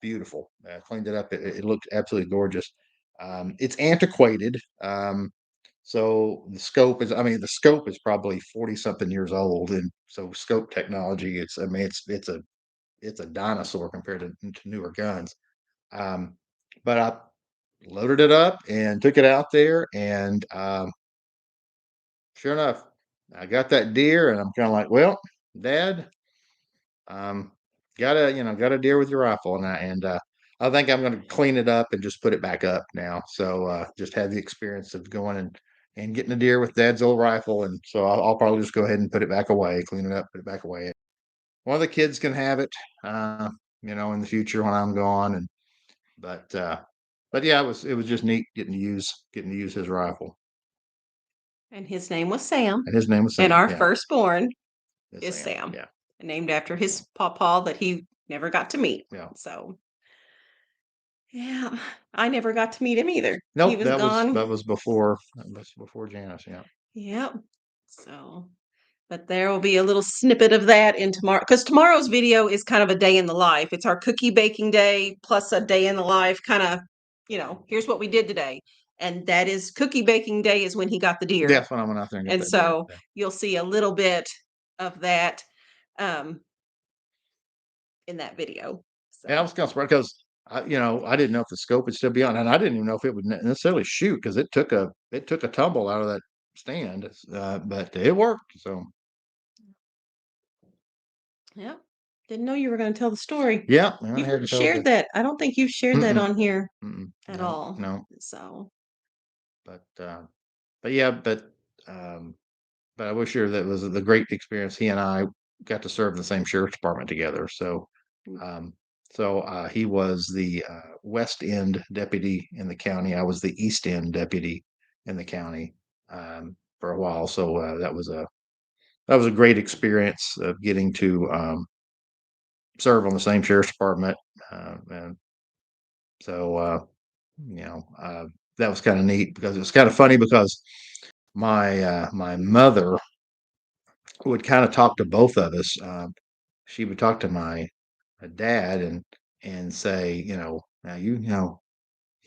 S1: beautiful. I cleaned it up. It looked absolutely gorgeous. It's antiquated. So the scope is probably 40 something years old, and so scope technology. It's a dinosaur compared to newer guns. Um, but I loaded it up and took it out there, and sure enough, I got that deer, and I'm kind of like, well, Dad, um, got a deer with your rifle, and I think I'm going to clean it up and just put it back up now. So just had the experience of going and getting a deer with Dad's old rifle, and so I'll probably just go ahead and put it back away, clean it up, put it back away. One of the kids can have it, in the future when I'm gone, and but yeah, it was just neat getting to use his rifle.
S2: and his name was Sam.
S1: And his name was Sam.
S2: And our
S1: Yeah.
S2: firstborn
S1: It's
S2: is Sam.
S1: Yeah.
S2: Named after his pawpaw that he never got to meet.
S1: Yeah.
S2: So yeah, I never got to meet him either.
S1: Nope,
S2: He was gone.
S1: that was before Janice. Yeah.
S2: Yep. So, but there will be a little snippet of that in tomorrow, because tomorrow's video is kind of a day in the life. It's our cookie baking day plus a day in the life, kind of, here's what we did today. And that is cookie baking day is when he got the deer.
S1: That's when I went out there and got
S2: And
S1: that
S2: so
S1: deer.
S2: you'll see a little bit of that in that video. So.
S1: Yeah, I was kind of surprised because I didn't know if the scope would still be on, and I didn't even know if it would necessarily shoot because it took a tumble out of that stand, but it worked. So
S2: Yeah. Didn't know you were going to tell the story.
S1: yeah,
S2: You haven't shared that. I don't think you've shared that on here at all.
S1: No.
S2: So,
S1: But yeah, but I wish you that was the great experience. He and I got to serve in the same sheriff's department together. So, um, he was the West End deputy in the county. I was the East End deputy in the county for a while. So that was a great experience of getting to serve on the same sheriff's department, and so that was kind of neat because it was kind of funny because my mother would kind of talk to both of us. She would talk to my dad and say, now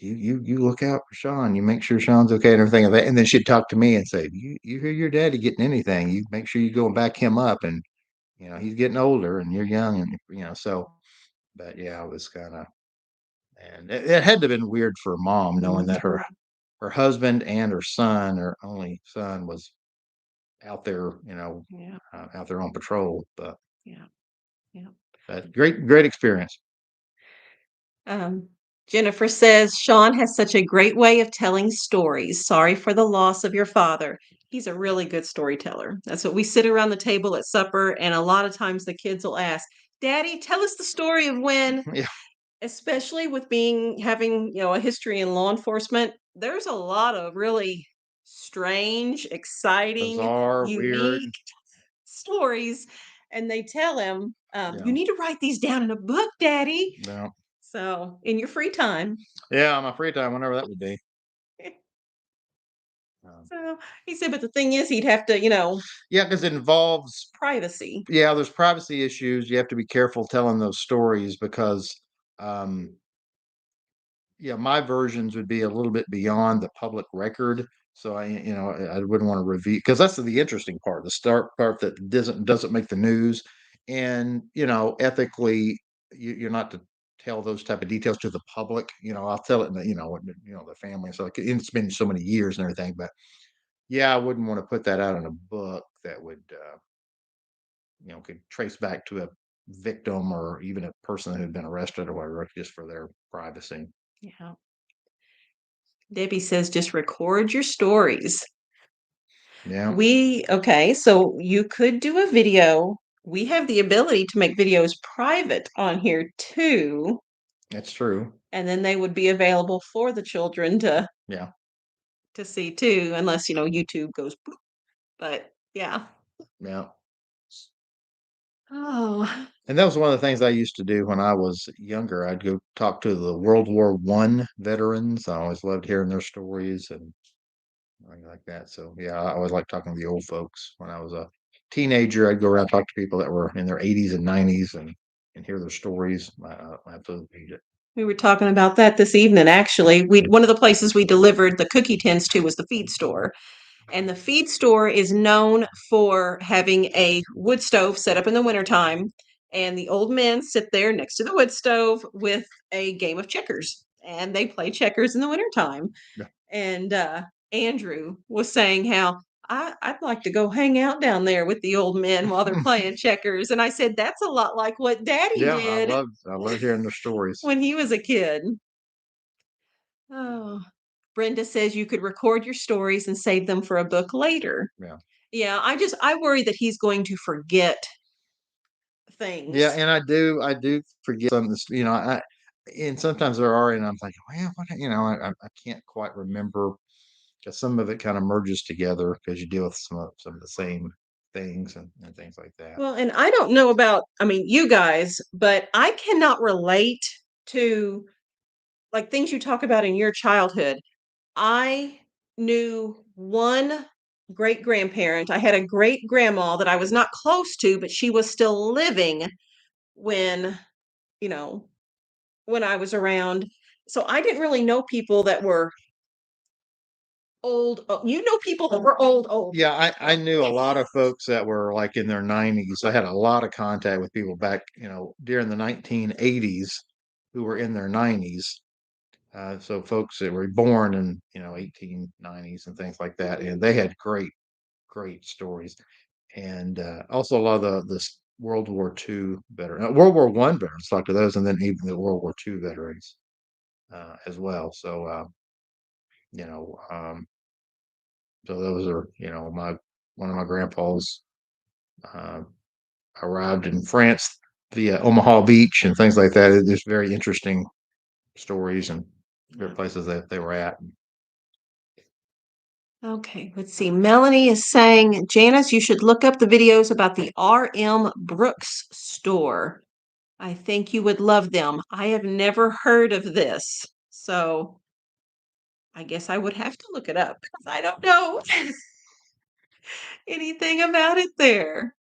S1: you look out for Sean. You make sure Sean's okay and everything. And then she'd talk to me and say, you hear your daddy getting anything? You make sure you go and back him up. And he's getting older, and you're young, and so. But yeah, it was kind of, and it had to have been weird for mom knowing that her husband and her son, her only son, was out there,
S2: Yeah.
S1: out there on patrol. But
S2: Yeah. Yeah.
S1: great experience.
S2: Um, Jennifer says Sean has such a great way of telling stories. Sorry for the loss of your father. He's a really good storyteller. That's what we sit around the table at supper, and a lot of times the kids will ask, Daddy, tell us the story of when,
S1: Yeah,
S2: especially with having a history in law enforcement. There's a lot of really strange, exciting,
S1: bizarre, weird.
S2: unique stories, and they tell him,
S1: Yeah,
S2: you need to write these down in a book, Daddy.
S1: yeah,
S2: So in your free time.
S1: yeah. On my free time, whenever that would be.
S2: So he said, but the thing is, he'd have to,
S1: Yeah, because it involves.
S2: privacy.
S1: Yeah, there's privacy issues. You have to be careful telling those stories because, um, yeah, my versions would be a little bit beyond the public record. So I wouldn't want to reveal, because that's the interesting part, the start part that doesn't make the news, and ethically, you're not to tell those type of details to the public. I'll tell it in the family. So it's been so many years and everything, but yeah, I wouldn't want to put that out in a book that would could trace back to a victim or even a person who had been arrested or whatever, just for their privacy.
S2: Yeah. Debbie says, just record your stories.
S1: Yeah,
S2: Okay, so you could do a video. We have the ability to make videos private on here too,
S1: that's true.
S2: and then they would be available for the children
S1: Yeah,
S2: to see too, unless YouTube goes boop. But yeah.
S1: yeah.
S2: Oh,
S1: And that was one of the things I used to do when I was younger. I'd go talk to the World War I veterans. I always loved hearing their stories and things like that. So yeah, I always liked talking to the old folks. When I was a teenager, I'd go around and talk to people that were in their 80s and 90s and hear their stories. I absolutely loved it.
S2: we were talking about that this evening. Actually, one of the places we delivered the cookie tins to was the feed store. And the feed store is known for having a wood stove set up in the wintertime. And the old men sit there next to the wood stove with a game of checkers. And they play checkers in the wintertime.
S1: Yeah,
S2: And Andrew was saying how I'd like to go hang out down there with the old men while they're playing checkers. And I said, that's a lot like what Daddy
S1: yeah,
S2: did
S1: I loved hearing their stories.
S2: when he was a kid. Oh, Brenda says you could record your stories and save them for a book later.
S1: Yeah.
S2: Yeah, I worry that he's going to forget
S1: Yeah,
S2: things.
S1: and I do forget some of this, and sometimes there are, and I'm thinking, well, I can't quite remember, because some of it kind of merges together because you deal with some of the same things and things like that.
S2: Well, and I don't know about, I mean, you guys, but I cannot relate to like things you talk about in your childhood. I knew one great grandparent. I had a great grandma that I was not close to, but she was still living when, you know, when I was around. So I didn't really know people that were old. You know people that were old, old.
S1: Yeah, I knew a lot of folks that were like in their 90s. I had a lot of contact with people back, during the 1980s, who were in their 90s. So folks that were born in 1890s and things like that, and they had great stories. And also a lot of the World War II veterans, World War I veterans, talk to those, and then even the World War II veterans as well. So you know, so those are my one of my grandpas uh, arrived in France via Omaha Beach and things like that. It's just very interesting stories and different places that they were at.
S2: Okay, let's see. Melanie is saying, Janice, you should look up the videos about the R.M. Brooks store. I think you would love them. I have never heard of this. So I guess I would have to look it up because I don't know anything about it there.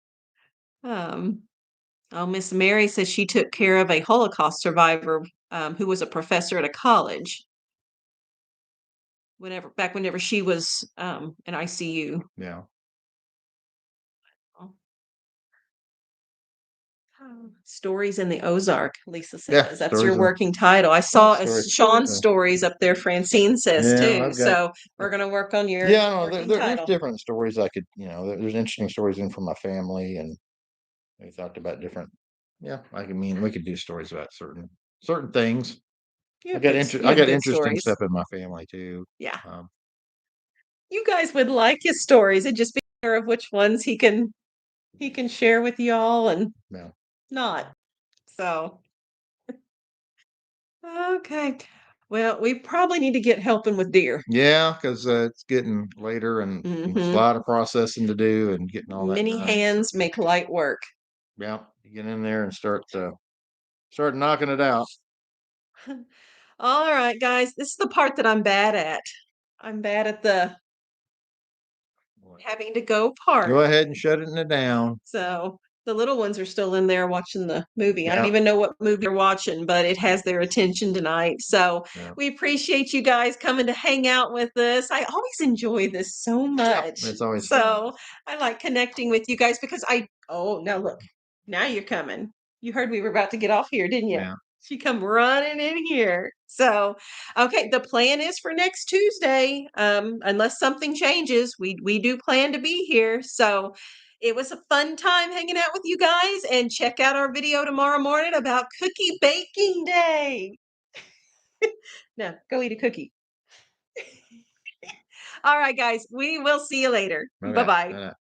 S2: Um, oh, Miss Mary says she took care of a Holocaust survivor who was a professor at a college. whenever she was in ICU.
S1: Yeah.
S2: Stories in the Ozark, Lisa
S1: Yeah,
S2: says. That's
S1: stories
S2: your
S1: in
S2: working title. I saw
S1: stories.
S2: Sean's
S1: Yeah.
S2: stories up there, Francine says
S1: Yeah,
S2: too.
S1: I've got
S2: So we're going to work on your
S1: yeah, no,
S2: working
S1: there's
S2: title.
S1: different stories I could, there's interesting stories in from my family, and we talked about different. Yeah, we could do stories about certain things.
S2: You
S1: I
S2: have
S1: got
S2: good,
S1: inter
S2: you
S1: I
S2: have
S1: got
S2: good
S1: interesting
S2: stories.
S1: stuff in my family too.
S2: Yeah.
S1: Um,
S2: You guys would like his stories. It'd just be aware of which ones he can share with y'all and
S1: yeah.
S2: not. So okay. Well, we probably need to get helping with deer.
S1: Yeah, because it's getting later, and there's a
S2: Mhm.
S1: lot of processing to do and getting all that
S2: Many
S1: done.
S2: hands make light work.
S1: Yeah, you get in there and start knocking it out.
S2: All right, guys. This is the part that I'm bad at. I'm bad at the having to go part.
S1: Go ahead and shut it down.
S2: So the little ones are still in there watching the movie. I don't
S1: Yeah.
S2: even know what movie they're watching, but it has their attention tonight. So
S1: Yeah.
S2: we appreciate you guys coming to hang out with us. I always enjoy this so much.
S1: It's always fun.
S2: So I like connecting with you guys because now look, now you're coming. You heard we were about to get off here, didn't you?
S1: Yeah.
S2: She come running in here. So, okay, the plan is for next Tuesday. Unless something changes, we do plan to be here. So it was a fun time hanging out with you guys, and check out our video tomorrow morning about cookie baking day. Now, go eat a cookie. All right, guys, we will see you later.
S1: Okay.
S2: Bye-bye.
S1: Bye-bye.